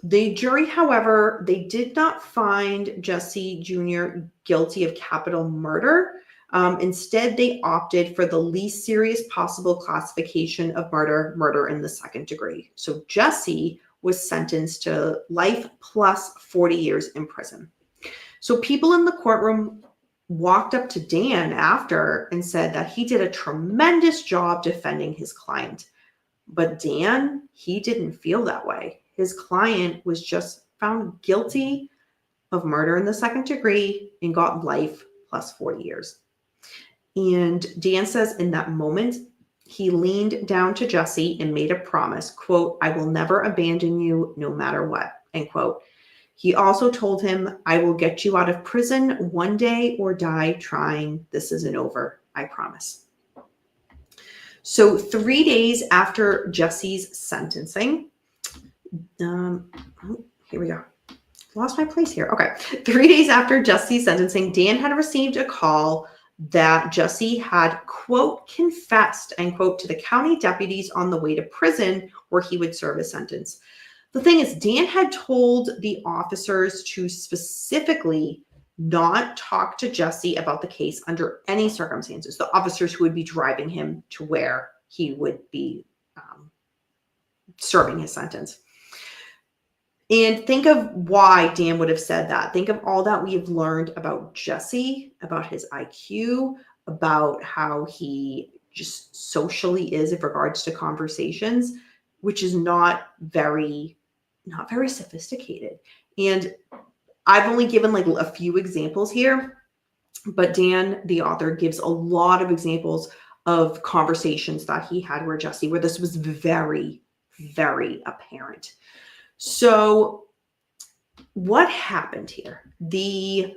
the jury, however, they did not find Jesse Jr. guilty of capital murder. Instead, they opted for the least serious possible classification of murder in the second degree. So Jesse was sentenced to life plus 40 years in prison. So people in the courtroom walked up to Dan after and said that he did a tremendous job defending his client. But Dan, he didn't feel that way. His client was just found guilty of murder in the second degree and got life plus 40 years. And Dan says in that moment, he leaned down to Jesse and made a promise, quote, "I will never abandon you no matter what," end quote. He also told him, "I will get you out of prison one day or die trying. This isn't over, I promise." So 3 days after Jesse's sentencing, here we go. Lost my place here. Okay. 3 days after Jesse's sentencing, Dan had received a call that Jesse had, quote, confessed, end quote, to the county deputies on the way to prison where he would serve his sentence. The thing is, Dan had told the officers to specifically not talk to Jesse about the case under any circumstances, the officers who would be driving him to where he would be serving his sentence. And think of why Dan would have said that. Think of all that we have learned about Jesse, about his IQ, about how he just socially is in regards to conversations, which is not very sophisticated. And I've only given like a few examples here, but Dan, the author, gives a lot of examples of conversations that he had where this was very, very apparent. So what happened here? The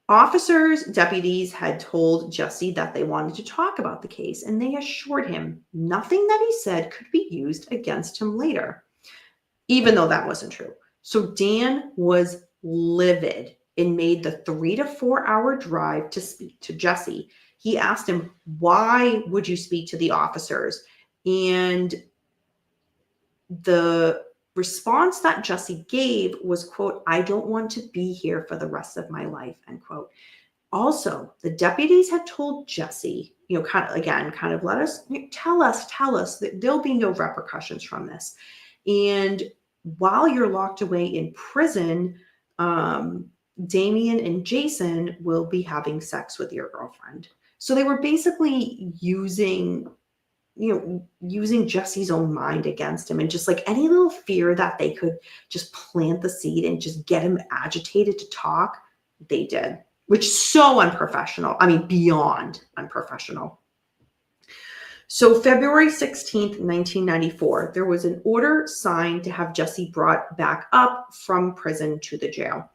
officers, deputies had told Jesse that they wanted to talk about the case, and they assured him nothing that he said could be used against him later, even though that wasn't true. So Dan was livid and made the 3 to 4 hour drive to speak to Jesse. He asked him, "Why would you speak to the officers?" And the response that Jesse gave was, quote, "I don't want to be here for the rest of my life," end quote. Also, the deputies had told Jesse, kind of tell us that there'll be no repercussions from this. And while you're locked away in prison, Damien and Jason will be having sex with your girlfriend. So they were basically using Jesse's own mind against him, and just like any little fear that they could just plant the seed and just get him agitated to talk, they did, which is so unprofessional. I mean, beyond unprofessional. So February 16th, 1994, there was an order signed to have Jesse brought back up from prison to the jail.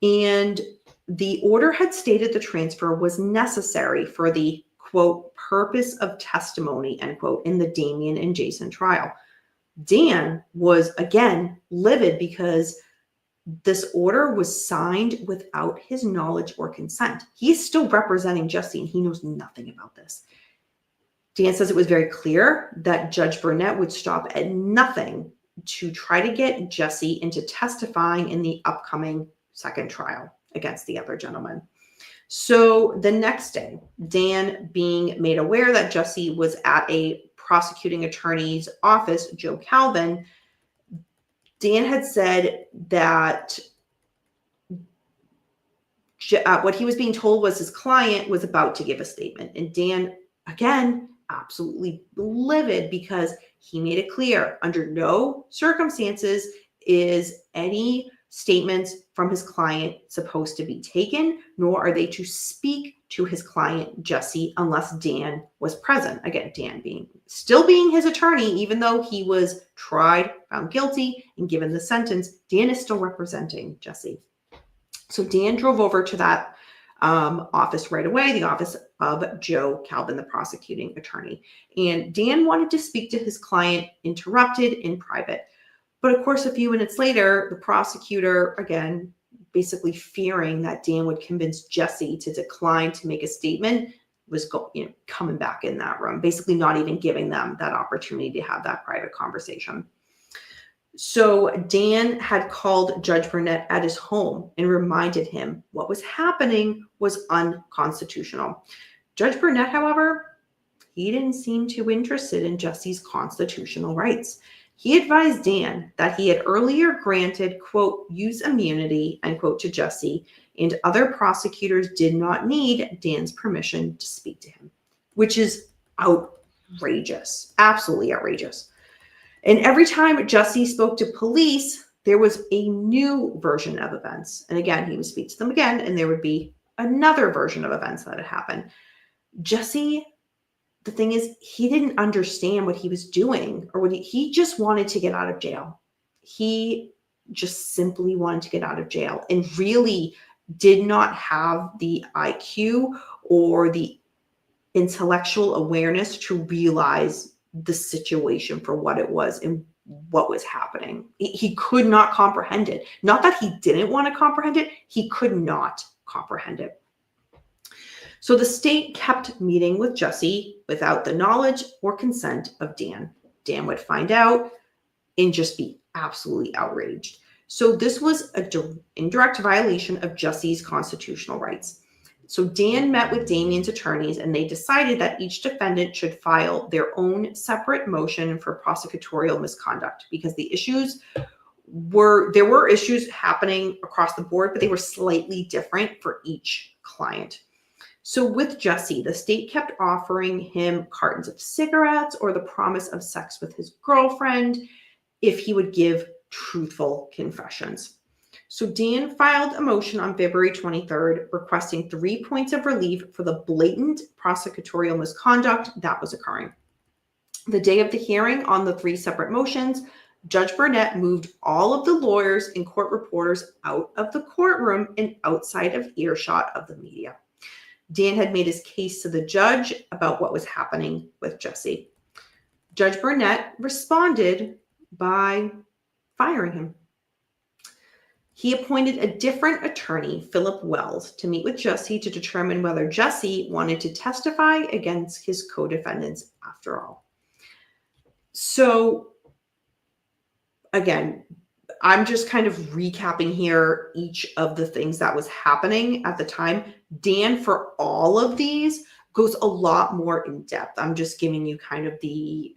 And the order had stated the transfer was necessary for the, quote, "purpose of testimony," end quote, in the Damien and Jason trial. Dan was, again, livid because this order was signed without his knowledge or consent. He's still representing Jesse, and he knows nothing about this. Dan says it was very clear that Judge Burnett would stop at nothing to try to get Jesse into testifying in the upcoming second trial against the other gentleman. So the next day, Dan, being made aware that Jesse was at a prosecuting attorney's office, Joe Calvin, Dan had said that what he was being told was his client was about to give a statement. And Dan, again, absolutely livid, because he made it clear under no circumstances is any statements from his client supposed to be taken, nor are they to speak to his client, Jesse, unless Dan was present. Again, Dan still being his attorney, even though he was tried, found guilty, and given the sentence, Dan is still representing Jesse. So Dan drove over to that office right away, the office of Joe Calvin, the prosecuting attorney. And Dan wanted to speak to his client, interrupted in private. But of course, a few minutes later, the prosecutor, again, basically fearing that Dan would convince Jesse to decline to make a statement, was coming back in that room, basically not even giving them that opportunity to have that private conversation. So Dan had called Judge Burnett at his home and reminded him what was happening was unconstitutional. Judge Burnett, however, he didn't seem too interested in Jesse's constitutional rights. He advised Dan that he had earlier granted, quote, "use immunity," end quote, to Jesse, and other prosecutors did not need Dan's permission to speak to him, which is outrageous, absolutely outrageous. And every time Jesse spoke to police, there was a new version of events. And again, he would speak to them again, and there would be another version of events that had happened. Jesse, the thing is, he didn't understand what he was doing, or he just wanted to get out of jail. He just simply wanted to get out of jail and really did not have the IQ or the intellectual awareness to realize the situation for what it was and what was happening. He could not comprehend it. Not that he didn't want to comprehend it, he could not comprehend it. So the state kept meeting with Jesse without the knowledge or consent of Dan. Dan would find out and just be absolutely outraged. So this was an indirect violation of Jesse's constitutional rights. So Dan met with Damien's attorneys, and they decided that each defendant should file their own separate motion for prosecutorial misconduct, because there were issues happening across the board, but they were slightly different for each client. So with Jesse, the state kept offering him cartons of cigarettes or the promise of sex with his girlfriend if he would give truthful confessions. So Dan filed a motion on February 23rd requesting 3 points of relief for the blatant prosecutorial misconduct that was occurring. The day of the hearing on the 3 separate motions, Judge Burnett moved all of the lawyers and court reporters out of the courtroom and outside of earshot of the media. Dan had made his case to the judge about what was happening with Jesse. Judge Burnett responded by firing him. He appointed a different attorney, Philip Wells, to meet with Jesse to determine whether Jesse wanted to testify against his co-defendants after all. So again, I'm just kind of recapping here each of the things that was happening at the time. Dan, for all of these, goes a lot more in depth. I'm just giving you kind of the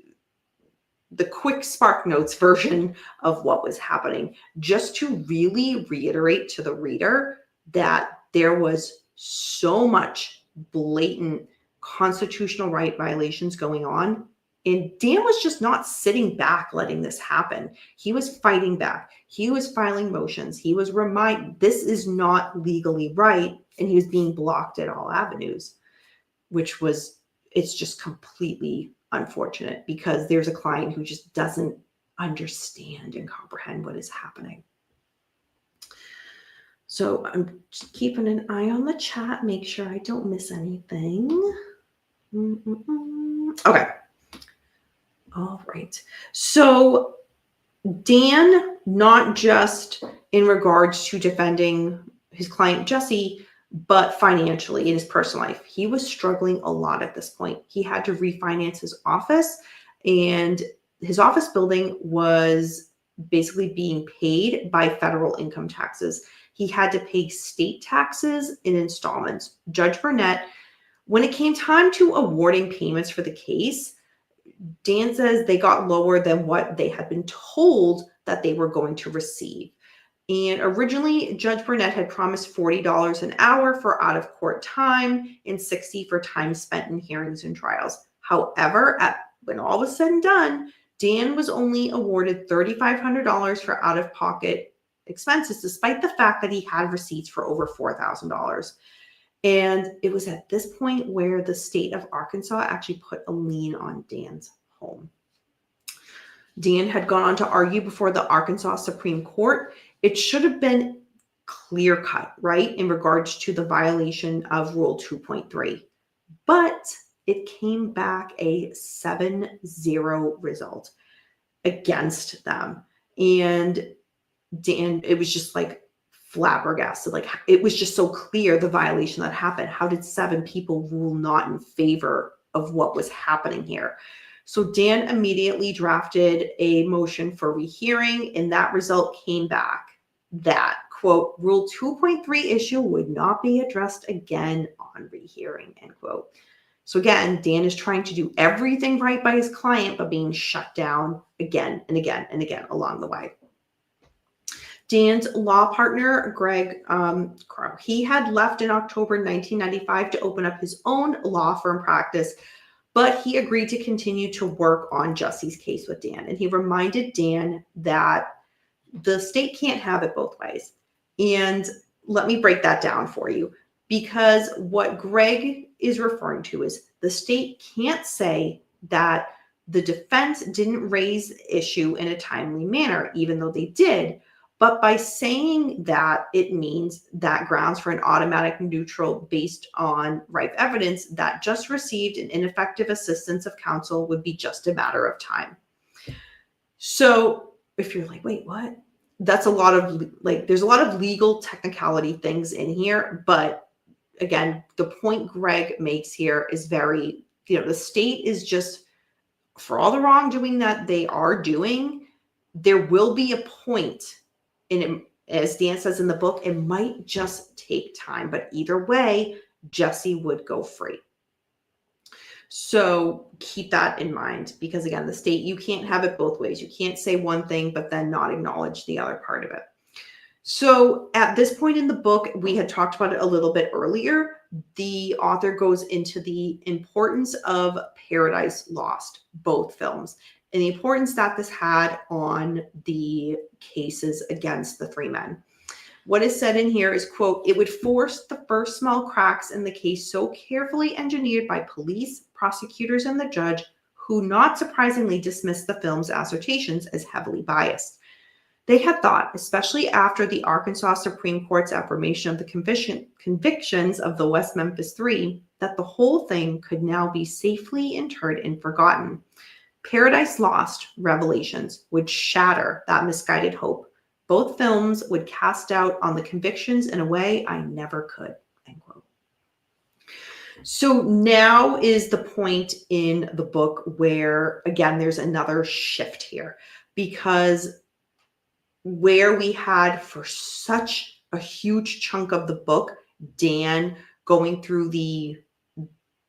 quick Spark Notes version of what was happening, just to really reiterate to the reader that there was so much blatant constitutional right violations going on. And Dan was just not sitting back letting this happen. He was fighting back. He was filing motions. He was reminded this is not legally right. And he was being blocked at all avenues, it's just completely unfortunate because there's a client who just doesn't understand and comprehend what is happening. So I'm just keeping an eye on the chat, make sure I don't miss anything. Okay. All right. So Dan, not just in regards to defending his client Jesse, but financially in his personal life, he was struggling a lot at this point. He had to refinance his office, and his office building was basically being paid by federal income taxes. He had to pay state taxes in installments. Judge Burnett, when it came time to awarding payments for the case, Dan says they got lower than what they had been told that they were going to receive. And originally, Judge Burnett had promised $40 an hour for out-of-court time and $60 for time spent in hearings and trials. However, when all was said and done, Dan was only awarded $3,500 for out-of-pocket expenses, despite the fact that he had receipts for over $4,000. And it was at this point where the state of Arkansas actually put a lien on Dan's home. Dan had gone on to argue before the Arkansas Supreme Court. It should have been clear cut, right, in regards to the violation of Rule 2.3. But it came back a 7-0 result against them. And Dan, it was just like flabbergasted. Like, it was just so clear the violation that happened. How did 7 people rule not in favor of what was happening here? So Dan immediately drafted a motion for rehearing, and that result came back that, quote, Rule 2.3 issue would not be addressed again on rehearing, end quote. So again, Dan is trying to do everything right by his client, but being shut down again and again and again along the way. Dan's law partner, Greg Crow, he had left in October 1995 to open up his own law firm practice, but he agreed to continue to work on Jesse's case with Dan. And he reminded Dan that the state can't have it both ways. And let me break that down for you, because what Greg is referring to is the state can't say that the defense didn't raise the issue in a timely manner, even though they did. But by saying that, it means that grounds for an automatic neutral based on ripe evidence that just received an ineffective assistance of counsel would be just a matter of time. So if you're like, wait, what? That's a lot of, like, there's a lot of legal technicality things in here. But again, the point Greg makes here is very, the state is just, for all the wrongdoing that they are doing, there will be a point. And as Dan says in the book, it might just take time, but either way, Jesse would go free. So keep that in mind, because again, the state, you can't have it both ways. You can't say one thing, but then not acknowledge the other part of it. So at this point in the book, we had talked about it a little bit earlier. The author goes into the importance of Paradise Lost, both films, and the importance that this had on the cases against the 3 men. What is said in here is, quote, it would force the first small cracks in the case so carefully engineered by police, prosecutors, and the judge, who not surprisingly dismissed the film's assertions as heavily biased. They had thought, especially after the Arkansas Supreme Court's affirmation of the convictions of the West Memphis 3, that the whole thing could now be safely interred and forgotten. Paradise Lost Revelations would shatter that misguided hope. Both films would cast doubt on the convictions in a way I never could, end quote. So now is the point in the book where, again, there's another shift here, because where we had for such a huge chunk of the book, Dan going through the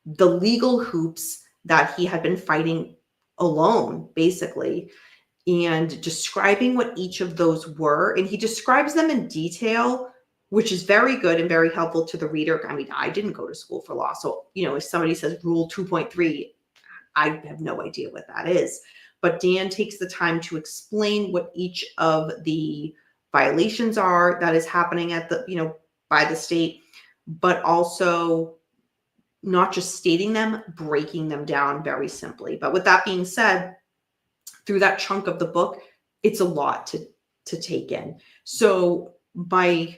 legal hoops that he had been fighting alone, basically, and describing what each of those were. And he describes them in detail, which is very good and very helpful to the reader. I mean, I didn't go to school for law. So, if somebody says rule 2.3, I have no idea what that is. But Dan takes the time to explain what each of the violations are that is happening at the, by the state, but also not just stating them, breaking them down very simply. But with that being said, through that chunk of the book, it's a lot to take in. So my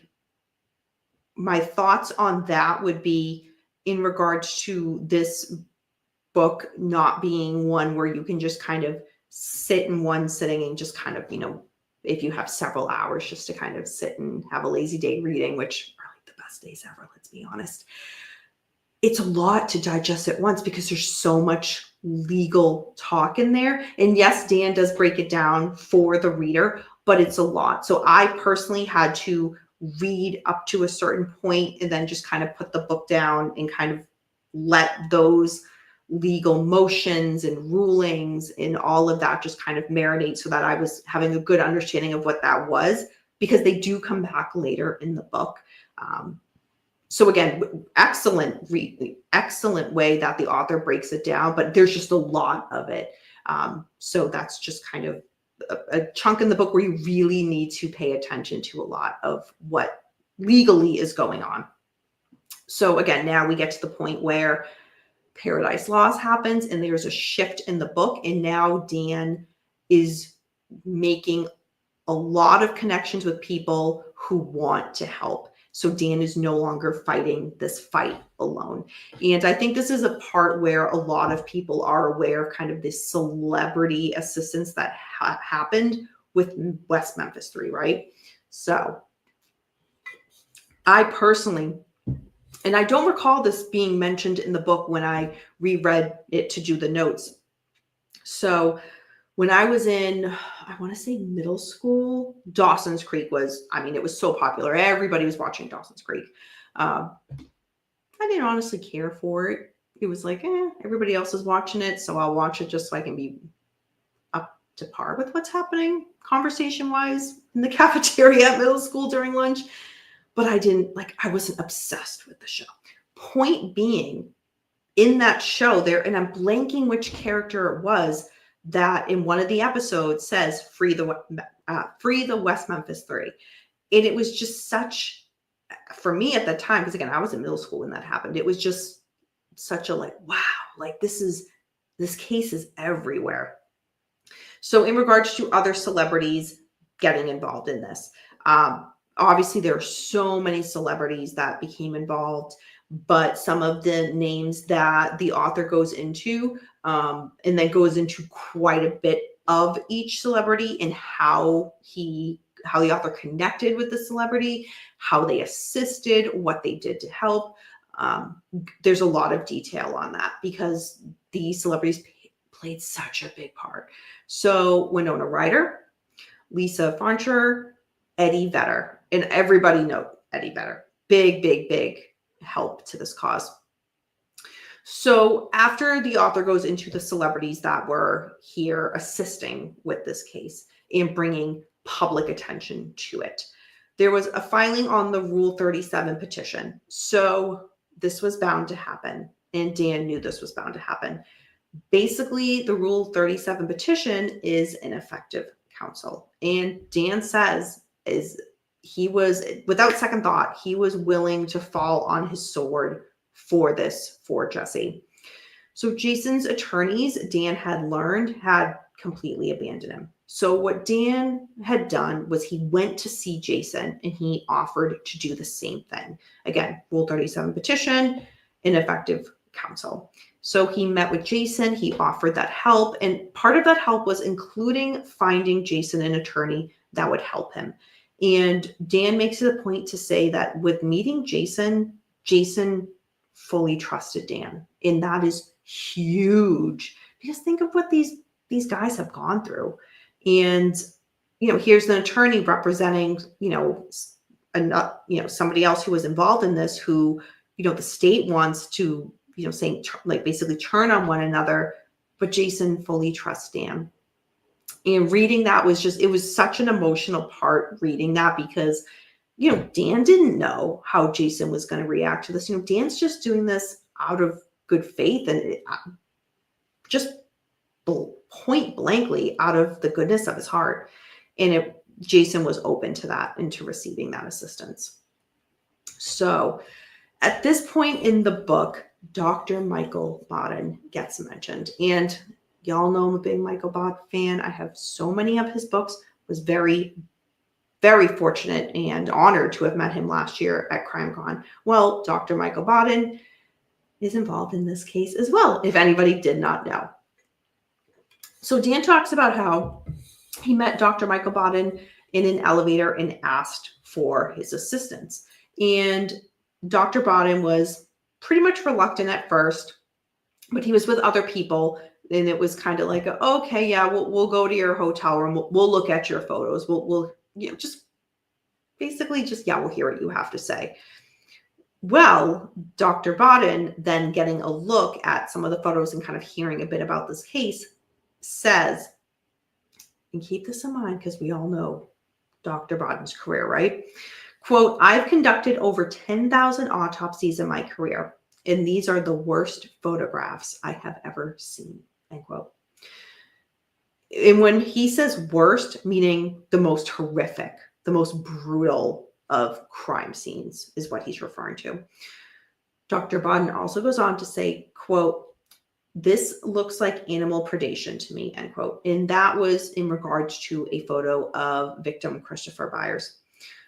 thoughts on that would be in regards to this book not being one where you can just kind of sit in one sitting and just kind of, if you have several hours just to kind of sit and have a lazy day reading, which are like the best days ever, let's be honest. It's a lot to digest at once because there's so much legal talk in there. And yes, Dan does break it down for the reader, but it's a lot. So I personally had to read up to a certain point and then just kind of put the book down and kind of let those legal motions and rulings and all of that just kind of marinate so that I was having a good understanding of what that was, because they do come back later in the book. So again, excellent way that the author breaks it down, but there's just a lot of it. So that's just kind of a chunk in the book where you really need to pay attention to a lot of what legally is going on. So again, now we get to the point where Paradise Lost happens and there's a shift in the book. And now Dan is making a lot of connections with people who want to help. So Dan is no longer fighting this fight alone. And I think this is a part where a lot of people are aware of kind of this celebrity assistance that happened with West Memphis 3, right? So I personally, and I don't recall this being mentioned in the book when I reread it to do the notes. So when I was in, I want to say middle school, Dawson's Creek was, it was so popular. Everybody was watching Dawson's Creek. I didn't honestly care for it. It was like, everybody else is watching it, so I'll watch it just so I can be up to par with what's happening conversation-wise in the cafeteria at middle school during lunch. But I wasn't obsessed with the show. Point being, in that show there, and I'm blanking which character it was, that in one of the episodes says free the West Memphis 3. And it was just such, for me at the time, because again, I was in middle school when that happened, it was just such a wow, this case is everywhere. So in regards to other celebrities getting involved in this, obviously there are so many celebrities that became involved, but some of the names that the author goes into, and then goes into quite a bit of each celebrity and how the author connected with the celebrity, how they assisted, what they did to help. There's a lot of detail on that because these celebrities played such a big part. So Winona Ryder, Lisa Francher, Eddie Vedder, and everybody knows Eddie Vedder. Big help to this cause. So after the author goes into the celebrities that were here assisting with this case and bringing public attention to it, there was a filing on the Rule 37 petition. So this was bound to happen, and Dan knew this was bound to happen. Basically, the Rule 37 petition is ineffective counsel. And Dan says he was, without second thought, he was willing to fall on his sword for Jesse. So Jason's attorneys, Dan had learned, had completely abandoned him. So what Dan had done was he went to see Jason and he offered to do the same thing. Again, Rule 37 petition, ineffective counsel. So he met with Jason, he offered that help, and part of that help was including finding Jason an attorney that would help him. And Dan makes it a point to say that with meeting Jason, Jason fully trusted Dan. And that is huge because think of what these guys have gone through. And, here's an attorney representing, somebody else who was involved in this, who, the state wants to, saying like basically turn on one another, but Jason fully trusts Dan. And reading that it was such an emotional part reading that, because, Dan didn't know how Jason was going to react to this. Dan's just doing this out of good faith and just point blankly out of the goodness of his heart. And Jason was open to that and to receiving that assistance. So at this point in the book, Dr. Michael Baden gets mentioned. And y'all know I'm a big Michael Baden fan. I have so many of his books. Was very, very fortunate and honored to have met him last year at CrimeCon. Well, Dr. Michael Baden is involved in this case as well, if anybody did not know. So Dan talks about how he met Dr. Michael Baden in an elevator and asked for his assistance. And Dr. Baden was pretty much reluctant at first, but he was with other people. And it was kind of like, okay, yeah, we'll go to your hotel room. We'll look at your photos. We'll just basically just, yeah, we'll hear what you have to say. Well, Dr. Baden, then getting a look at some of the photos and kind of hearing a bit about this case, says, and keep this in mind because we all know Dr. Baden's career, right? Quote, I've conducted over 10,000 autopsies in my career, and these are the worst photographs I have ever seen, end quote. And when he says worst, meaning the most horrific, the most brutal of crime scenes is what he's referring to. Dr. Baden also goes on to say, quote, this looks like animal predation to me, end quote. And that was in regards to a photo of victim Christopher Byers.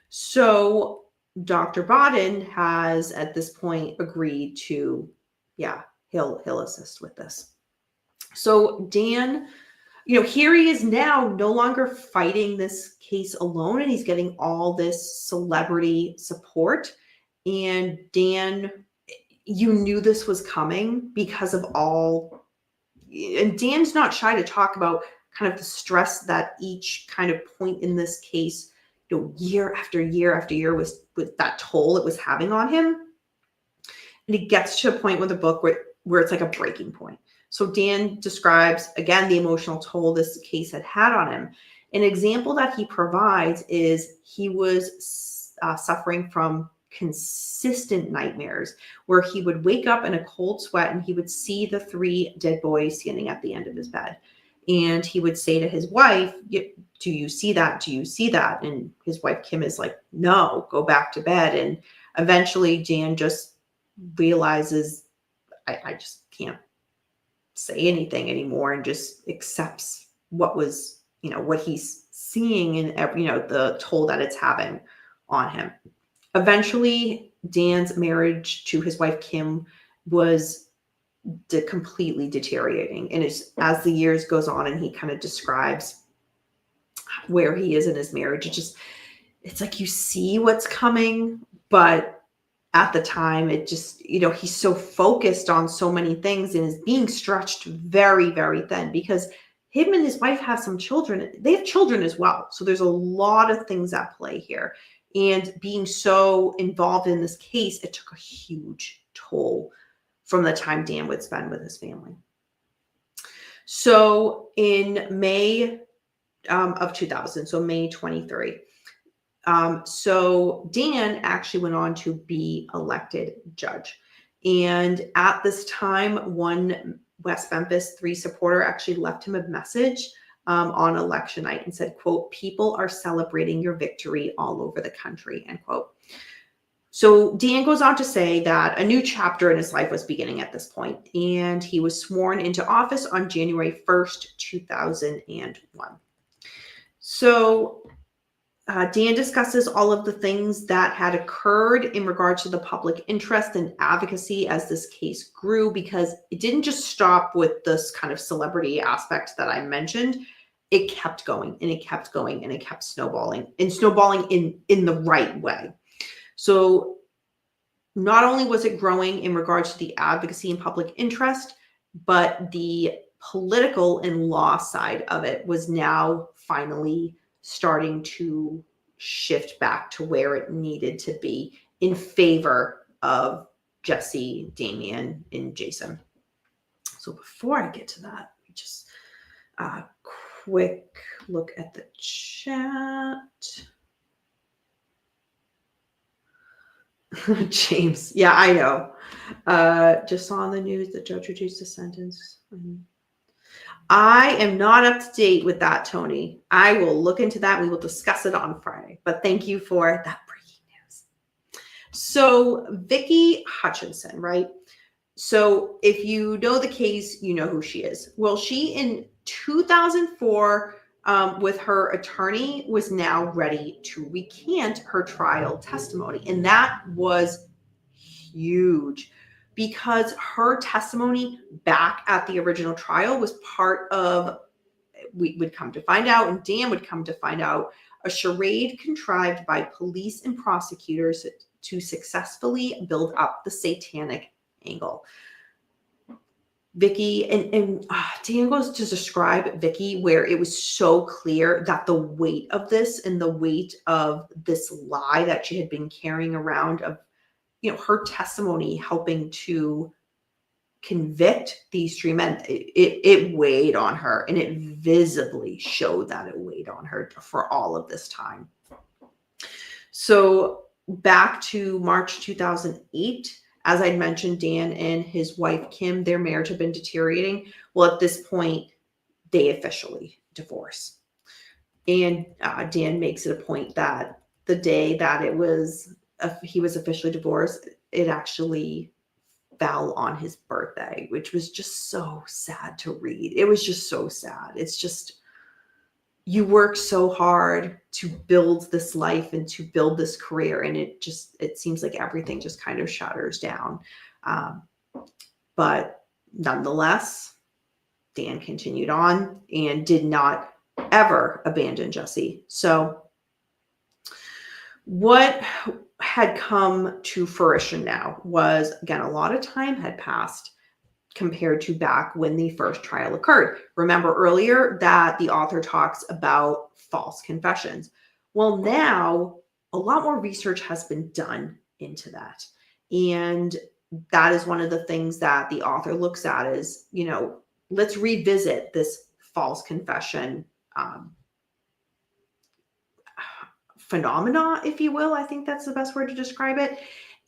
So Dr. Baden has at this point agreed to, yeah, he'll assist with this. So Dan, here he is now no longer fighting this case alone, and he's getting all this celebrity support. And Dan, you knew this was coming because of and Dan's not shy to talk about kind of the stress that each kind of point in this case, year after year after year was with that toll it was having on him. And it gets to a point with the book where it's like a breaking point. So Dan describes, again, the emotional toll this case had on him. An example that he provides is he was suffering from consistent nightmares where he would wake up in a cold sweat and he would see the 3 dead boys standing at the end of his bed. And he would say to his wife, do you see that? Do you see that? And his wife, Kim, is like, no, go back to bed. And eventually Dan just realizes, I just can't say anything anymore, and just accepts what was, what he's seeing and, the toll that it's having on him. Eventually, Dan's marriage to his wife, Kim, was completely deteriorating. And as the years goes on and he kind of describes where he is in his marriage, it's like you see what's coming, but at the time it just, he's so focused on so many things and is being stretched very, very thin, because him and his wife have some children. They have children as well. So there's a lot of things at play here. And being so involved in this case, it took a huge toll from the time Dan would spend with his family. So in May of 2000, so May 23, so Dan actually went on to be elected judge. And at this time, one West Memphis 3 supporter actually left him a message on election night and said, quote, people are celebrating your victory all over the country, end quote. So Dan goes on to say that a new chapter in his life was beginning at this point, and he was sworn into office on January 1st, 2001. So Dan discusses all of the things that had occurred in regards to the public interest and advocacy as this case grew, because it didn't just stop with this kind of celebrity aspect that I mentioned. It kept going and it kept going and it kept snowballing in the right way. So not only was it growing in regards to the advocacy and public interest, but the political and law side of it was now finally starting to shift back to where it needed to be in favor of Jesse, Damien, and Jason. So before I get to that, just a quick look at the chat. James, yeah, I know. Just saw on the news the judge reduced the sentence. I am not up to date with that, Tony. I will look into that. We will discuss it on Friday. But thank you for that breaking news. So Vicki Hutchinson, right? So if you know the case, you know who she is. Well, she in 2004, with her attorney, was now ready to recant her trial testimony. And that was huge because her testimony back at the original trial was part of, we would come to find out, and Dan would come to find out, a charade contrived by police and prosecutors to successfully build up the satanic angle. Vicki, and Dan goes to describe Vicki where it was so clear that the weight of this and the weight of this lie that she had been carrying around of, her testimony helping to convict these three men, it weighed on her, and it visibly showed that it weighed on her for all of this time. So back to March 2008, as I'd mentioned, Dan and his wife, Kim, their marriage had been deteriorating. Well, at this point, they officially divorce. And Dan makes it a point that the day that he was officially divorced, it actually fell on his birthday, which was just so sad to read. It was just so sad. It's just, you work so hard to build this life and to build this career, and it seems like everything just kind of shatters down. But nonetheless, Dan continued on and did not ever abandon Jesse. So what had come to fruition now was, again, a lot of time had passed compared to back when the first trial occurred. Remember earlier that the author talks about false confessions. Well, now a lot more research has been done into that. And that is one of the things that the author looks at is, let's revisit this false confession phenomena, if you will. I think that's the best word to describe it.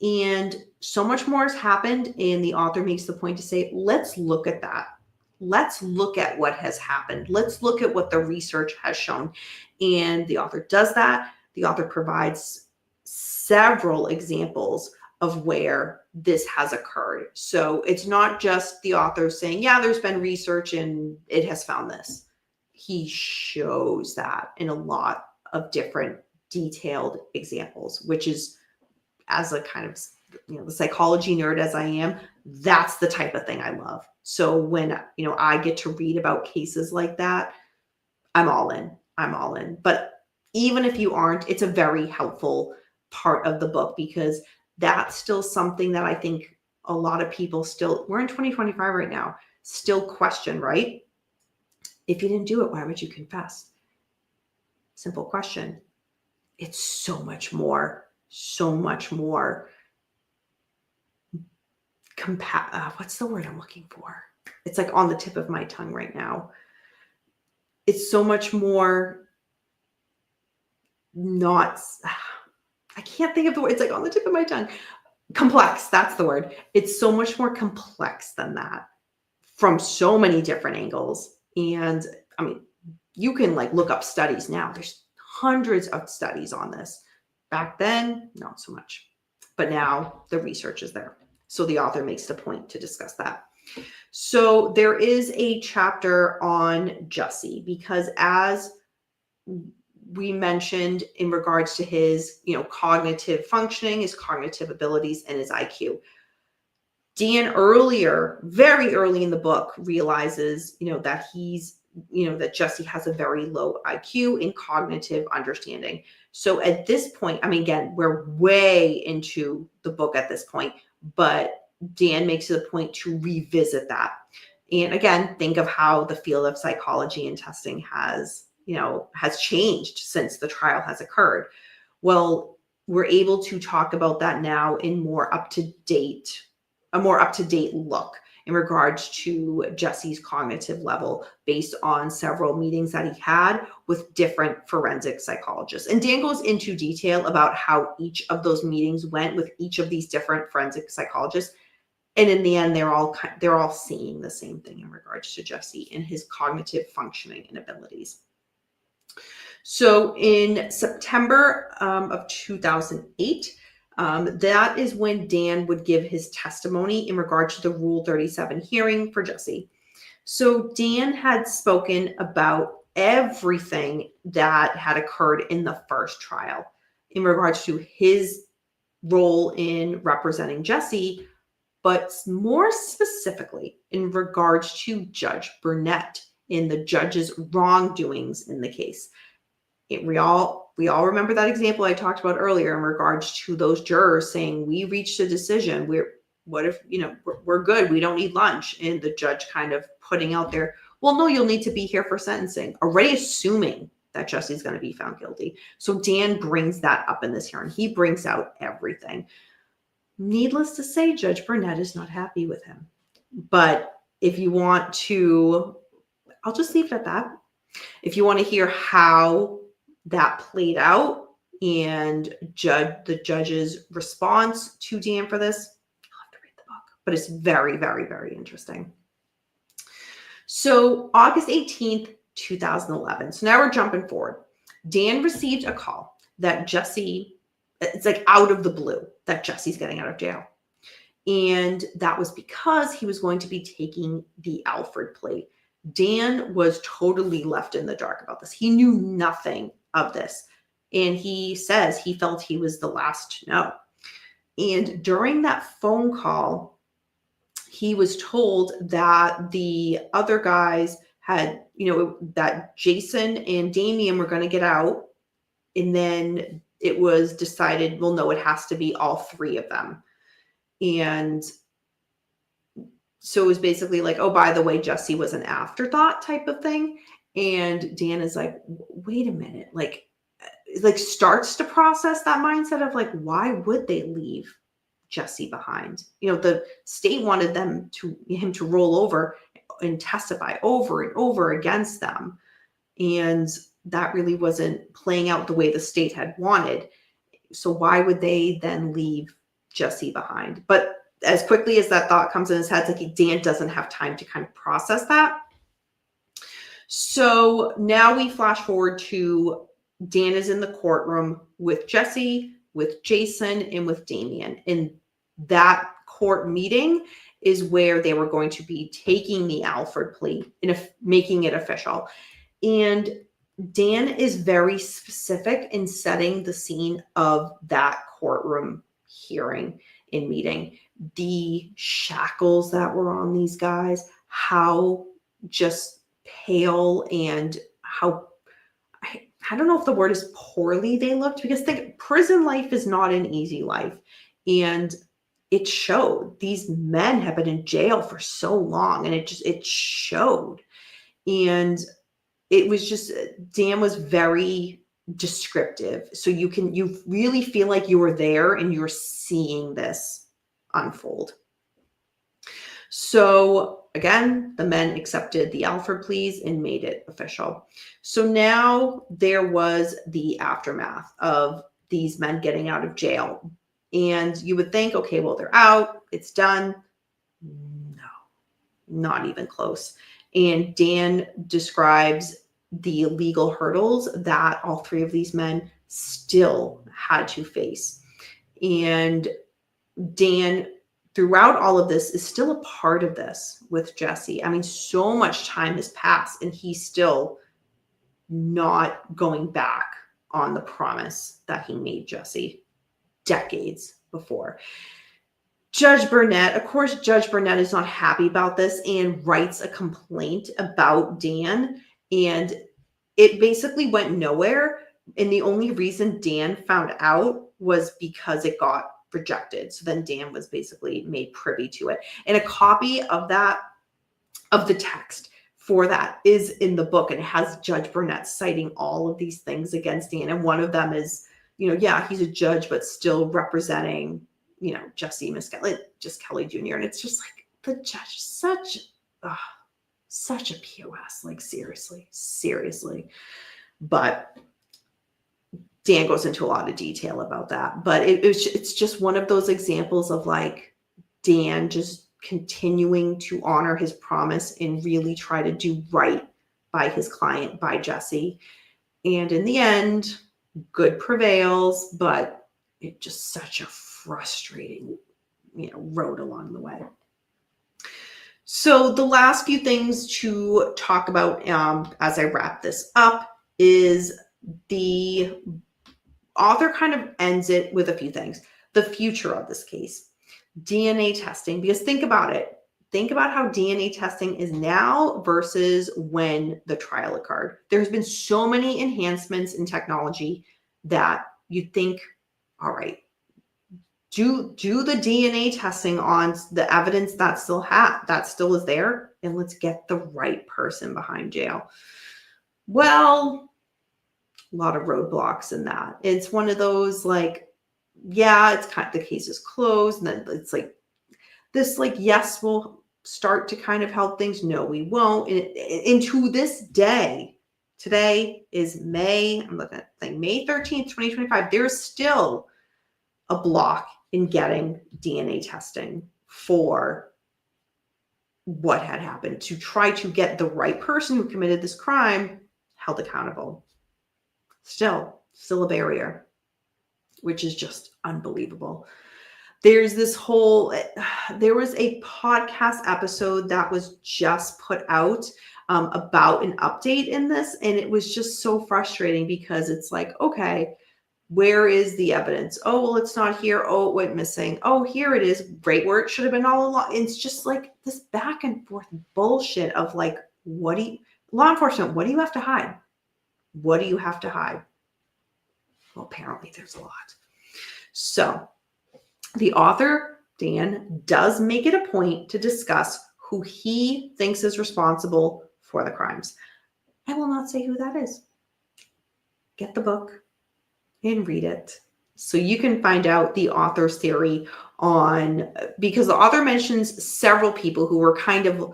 And so much more has happened, and the author makes the point to say, let's look at that. Let's look at what has happened. Let's look at what the research has shown. And the author does that. The author provides several examples of where this has occurred. So it's not just the author saying, yeah, there's been research and it has found this. He shows that in a lot of different detailed examples, which is, as a kind of, the psychology nerd as I am, that's the type of thing I love. So when, I get to read about cases like that, I'm all in. But even if you aren't, it's a very helpful part of the book, because that's still something that I think a lot of people still, we're in 2025 right now, still question, right? If you didn't do it, why would you confess? Simple question. It's so much more what's the word I'm looking for? It's like on the tip of my tongue right now. It's so much more I can't think of the word. It's like on the tip of my tongue. Complex. That's the word. It's so much more complex than that from so many different angles. And I mean, you can look up studies now. There's hundreds of studies on this. Back then, not so much. But now the research is there. So the author makes the point to discuss that. So there is a chapter on Jesse, because as we mentioned in regards to his, cognitive functioning, his cognitive abilities, and his IQ, Dan very early in the book realizes, that that Jesse has a very low IQ in cognitive understanding. So at this point, again, we're way into the book at this point, but Dan makes it a point to revisit that. And again, think of how the field of psychology and testing has, has changed since the trial has occurred. Well, we're able to talk about that now in a more up-to-date look in regards to Jesse's cognitive level based on several meetings that he had with different forensic psychologists. And Dan goes into detail about how each of those meetings went with each of these different forensic psychologists. And in the end, they're all seeing the same thing in regards to Jesse and his cognitive functioning and abilities. So in September of 2008, that is when Dan would give his testimony in regard to the Rule 37 hearing for Jesse. So Dan had spoken about everything that had occurred in the first trial in regards to his role in representing Jesse, but more specifically in regards to Judge Burnett in the judge's wrongdoings in the case. We all remember that example I talked about earlier in regards to those jurors saying, we reached a decision. We're good. We don't need lunch. And the judge kind of putting out there, well, no, you'll need to be here for sentencing, already assuming that Jesse's going to be found guilty. So Dan brings that up in this hearing. He brings out everything. Needless to say, Judge Burnett is not happy with him. But if you want to, I'll just leave it at that. If you want to hear how that played out and the judge's response to Dan for this, I'll have to read the book. But it's very, very, very interesting. So August 18th, 2011. So now we're jumping forward. Dan received a call that Jesse, it's like out of the blue, that Jesse's getting out of jail. And that was because he was going to be taking the Alford plea. Dan was totally left in the dark about this. He knew nothing of this. And he says he felt he was the last to know. And during that phone call, he was told that the other guys had, that Jason and Damien were going to get out. And then it was decided, well, no, it has to be all three of them. And so it was basically like, oh, by the way, Jesse was an afterthought type of thing. And Dan is like, wait a minute, like starts to process that mindset of like, why would they leave Jesse behind? The state wanted him to roll over and testify over and over against them. And that really wasn't playing out the way the state had wanted. So why would they then leave Jesse behind? But as quickly as that thought comes in his head, it's like Dan doesn't have time to kind of process that. So now we flash forward to Dan is in the courtroom with Jesse, with Jason, and with Damien. And that court meeting is where they were going to be taking the Alford plea and making it official. And Dan is very specific in setting the scene of that courtroom hearing and meeting. The shackles that were on these guys, how just pale and how, I don't know if the word is poorly they looked, because prison life is not an easy life. And it showed. These men have been in jail for so long, and it showed. And it was just, Dan was very descriptive. So you really feel like you were there and you're seeing this unfold. So again, the men accepted the Alford pleas and made it official. So now there was the aftermath of these men getting out of jail. And you would think, okay, well, they're out, it's done. No, not even close. And Dan describes the legal hurdles that all three of these men still had to face. And Dan, throughout all of this, is still a part of this with Jesse. I mean, so much time has passed and he's still not going back on the promise that he made Jesse decades before. Judge Burnett is not happy about this and writes a complaint about Dan, and it basically went nowhere. And the only reason Dan found out was because it got rejected. So then Dan was basically made privy to it. And a copy of the text for that is in the book, and it has Judge Burnett citing all of these things against Dan. And one of them is, yeah, he's a judge, but still representing, Jesse just Kelly Jr. And it's just like the judge, such a POS, like seriously. But Dan goes into a lot of detail about that. But it's just one of those examples of like Dan just continuing to honor his promise and really try to do right by his client, by Jesse. And in the end, good prevails, but it's just such a frustrating, road along the way. So the last few things to talk about as I wrap this up is the author kind of ends it with a few things. The future of this case. DNA testing, because think about it. Think about how DNA testing is now versus when the trial occurred. There's been so many enhancements in technology that you'd think, all right, do the DNA testing on the evidence that still is there, and let's get the right person behind jail. Well, a lot of roadblocks in that. It's one of those like, yeah, it's kind of, the case is closed. And then it's like this, like, yes, we'll start to kind of help things. No, we won't. And to this day, today is May, I'm looking at like May 13th, 2025. There's still a block in getting DNA testing for what had happened, to try to get the right person who committed this crime held accountable. Still a barrier, which is just unbelievable. There was a podcast episode that was just put out about an update in this. And it was just so frustrating because it's like, okay, where is the evidence? Oh, well, it's not here. Oh, it went missing. Oh, here it is, right where it should have been all along. It's just like this back and forth bullshit of like, law enforcement, what do you have to hide? What do you have to hide? Well, apparently there's a lot. So the author, Dan, does make it a point to discuss who he thinks is responsible for the crimes. I will not say who that is. Get the book and read it so you can find out the author's theory on, because the author mentions several people who were kind of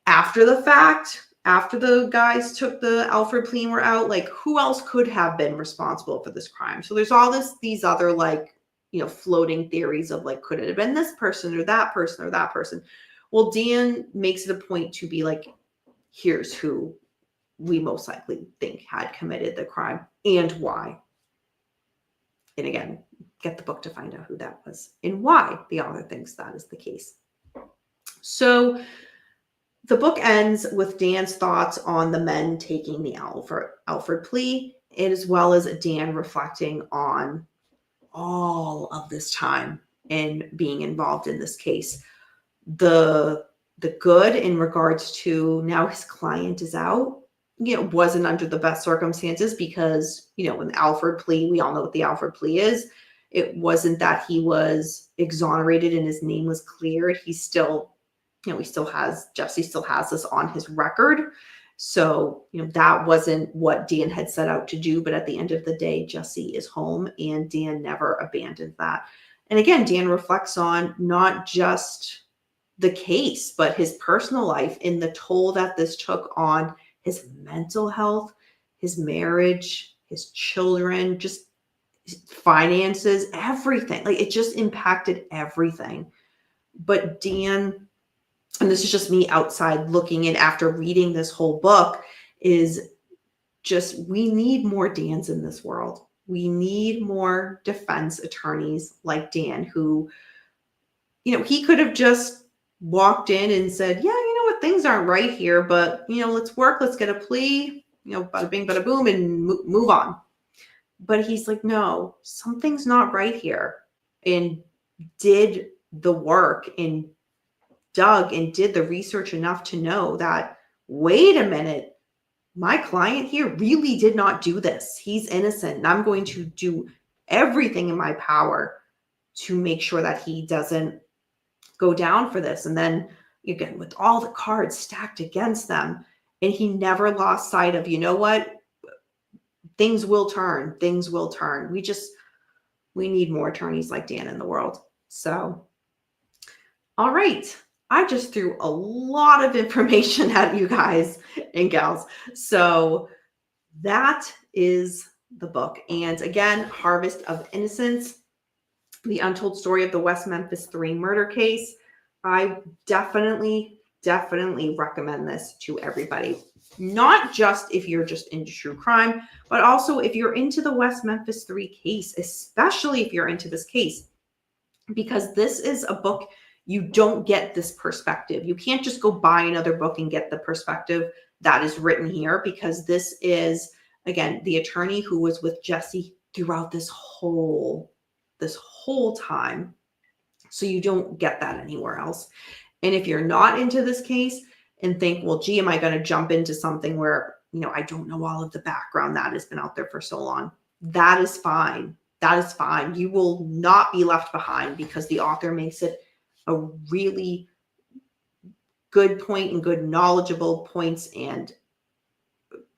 after the fact, after the guys took the Alfred plea and were out, like who else could have been responsible for this crime? So there's all these other like, floating theories of like, could it have been this person or that person or that person? Well, Dan makes it a point to be like, here's who we most likely think had committed the crime and why. And again, get the book to find out who that was and why the author thinks that is the case. So the book ends with Dan's thoughts on the men taking the Alfred plea, as well as Dan reflecting on all of this time and being involved in this case. The good in regards to now his client is out, wasn't under the best circumstances because, when the Alfred plea, we all know what the Alfred plea is. It wasn't that he was exonerated and his name was cleared. He still, Jesse still has this on his record. So, that wasn't what Dan had set out to do. But at the end of the day, Jesse is home and Dan never abandoned that. And again, Dan reflects on not just the case, but his personal life and the toll that this took on his mental health, his marriage, his children, just his finances, everything. Like it just impacted everything. But Dan, and this is just me outside looking in after reading this whole book, is just, we need more Dans in this world. We need more defense attorneys like Dan who, he could have just walked in and said, yeah, things aren't right here, but, let's work, let's get a plea, bada bing, bada boom, and move on. But he's like, no, something's not right here. And did the work and dug and did the research enough to know that, wait a minute, my client here really did not do this. He's innocent. And I'm going to do everything in my power to make sure that he doesn't go down for this. And then again, with all the cards stacked against them. And he never lost sight of, you know what? Things will turn. Things will turn. We need more attorneys like Dan in the world. So, all right. I just threw a lot of information at you guys and gals. So that is the book. And again, Harvest of Innocence, the untold story of the West Memphis 3 murder case. I definitely recommend this to everybody. Not just if you're just into true crime, but also if you're into the West Memphis 3 case, especially if you're into this case, because this is a book you don't get this perspective. You can't just go buy another book and get the perspective that is written here, because this is, again, the attorney who was with Jesse throughout this whole time. So you don't get that anywhere else. And if you're not into this case and think, well, gee, am I going to jump into something where, I don't know all of the background that has been out there for so long? That is fine. That is fine. You will not be left behind, because the author makes it a really good point and good knowledgeable points, and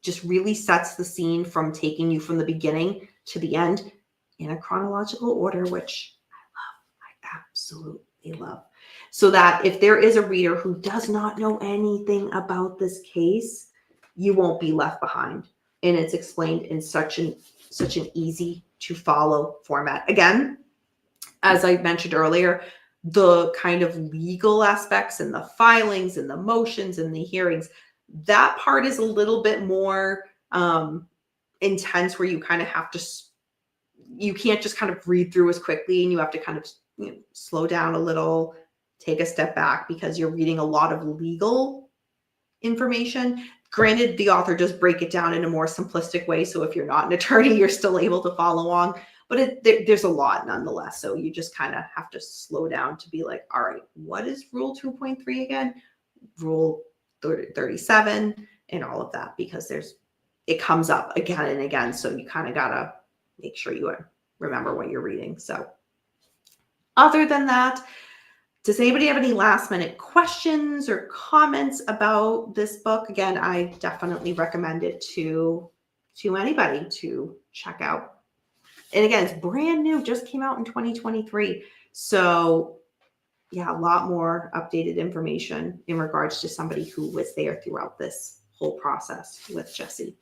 just really sets the scene from taking you from the beginning to the end in a chronological order, which I absolutely love. So that if there is a reader who does not know anything about this case, you won't be left behind. And it's explained in such an easy to follow format. Again, as I mentioned earlier, the kind of legal aspects and the filings and the motions and the hearings, that part is a little bit more intense, where you kind of have to, you can't just kind of read through as quickly, and you have to kind of slow down a little, take a step back, because you're reading a lot of legal information. Granted, the author does break it down in a more simplistic way, so if you're not an attorney, you're still able to follow along, but there's a lot nonetheless. So you just kind of have to slow down to be like, all right, what is Rule 2.3 again? Rule 37 and all of that, because it comes up again and again. So you kind of got to make sure you remember what you're reading. So other than that, does anybody have any last minute questions or comments about this book? Again, I definitely recommend it to anybody to check out. And again, it's brand new, just came out in 2023. So yeah, a lot more updated information in regards to somebody who was there throughout this whole process with Jesse.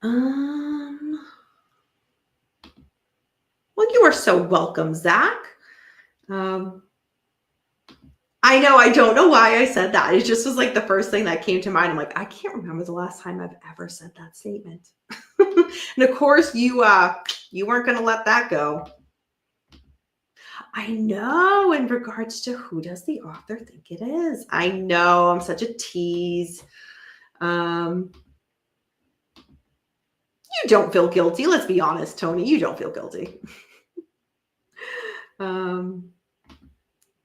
Well, you are so welcome, Zach. I know, I don't know why I said that. It just was like the first thing that came to mind. I'm like, I can't remember the last time I've ever said that statement. And of course, you weren't going to let that go. I know, in regards to who does the author think it is? I know, I'm such a tease. You don't feel guilty. Let's be honest, Tony. You don't feel guilty.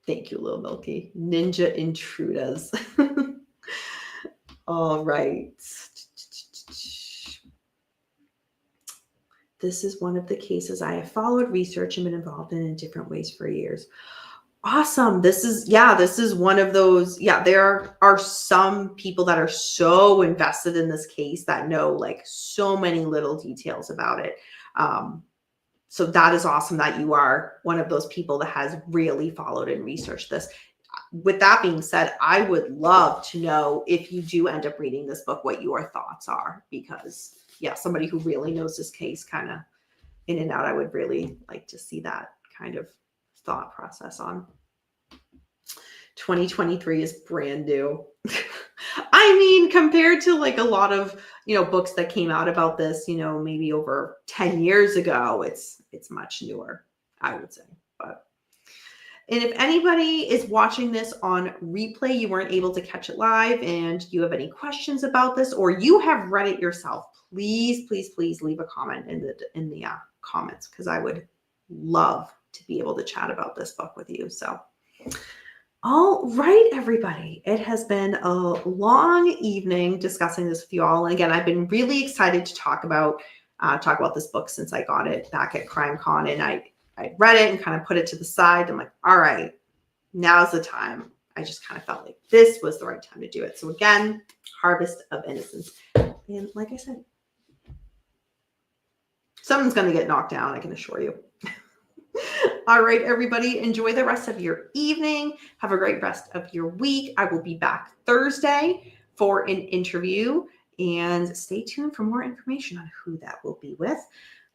Thank you, Little Milky. Ninja Intruders. All right. This is one of the cases I have followed, researched, and been involved in different ways for years. Awesome. This is one of those. Yeah, there are some people that are so invested in this case that know like so many little details about it. So that is awesome that you are one of those people that has really followed and researched this. With that being said, I would love to know, if you do end up reading this book, what your thoughts are, because yeah, somebody who really knows this case kind of in and out, I would really like to see that kind of thought process on. 2023 is brand new. I mean, compared to like a lot of, books that came out about this, maybe over 10 years ago, it's much newer, I would say. And if anybody is watching this on replay, you weren't able to catch it live, and you have any questions about this, or you have read it yourself, please leave a comment in the comments, because I would love to be able to chat about this book with you. So, all right, everybody, it has been a long evening discussing this with you all. And again, I've been really excited to talk about this book since I got it back at CrimeCon, and I read it and kind of put it to the side. I'm like, all right, now's the time. I just kind of felt like this was the right time to do it. So again, Harvest of Innocence. And like I said, someone's going to get knocked down, I can assure you. All right, everybody, enjoy the rest of your evening. Have a great rest of your week. I will be back Thursday for an interview, and stay tuned for more information on who that will be with.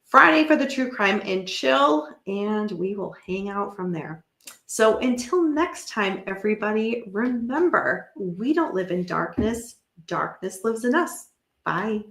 Friday for the True Crime and Chill, and we will hang out from there. So until next time, everybody, remember, we don't live in darkness. Darkness lives in us. Bye.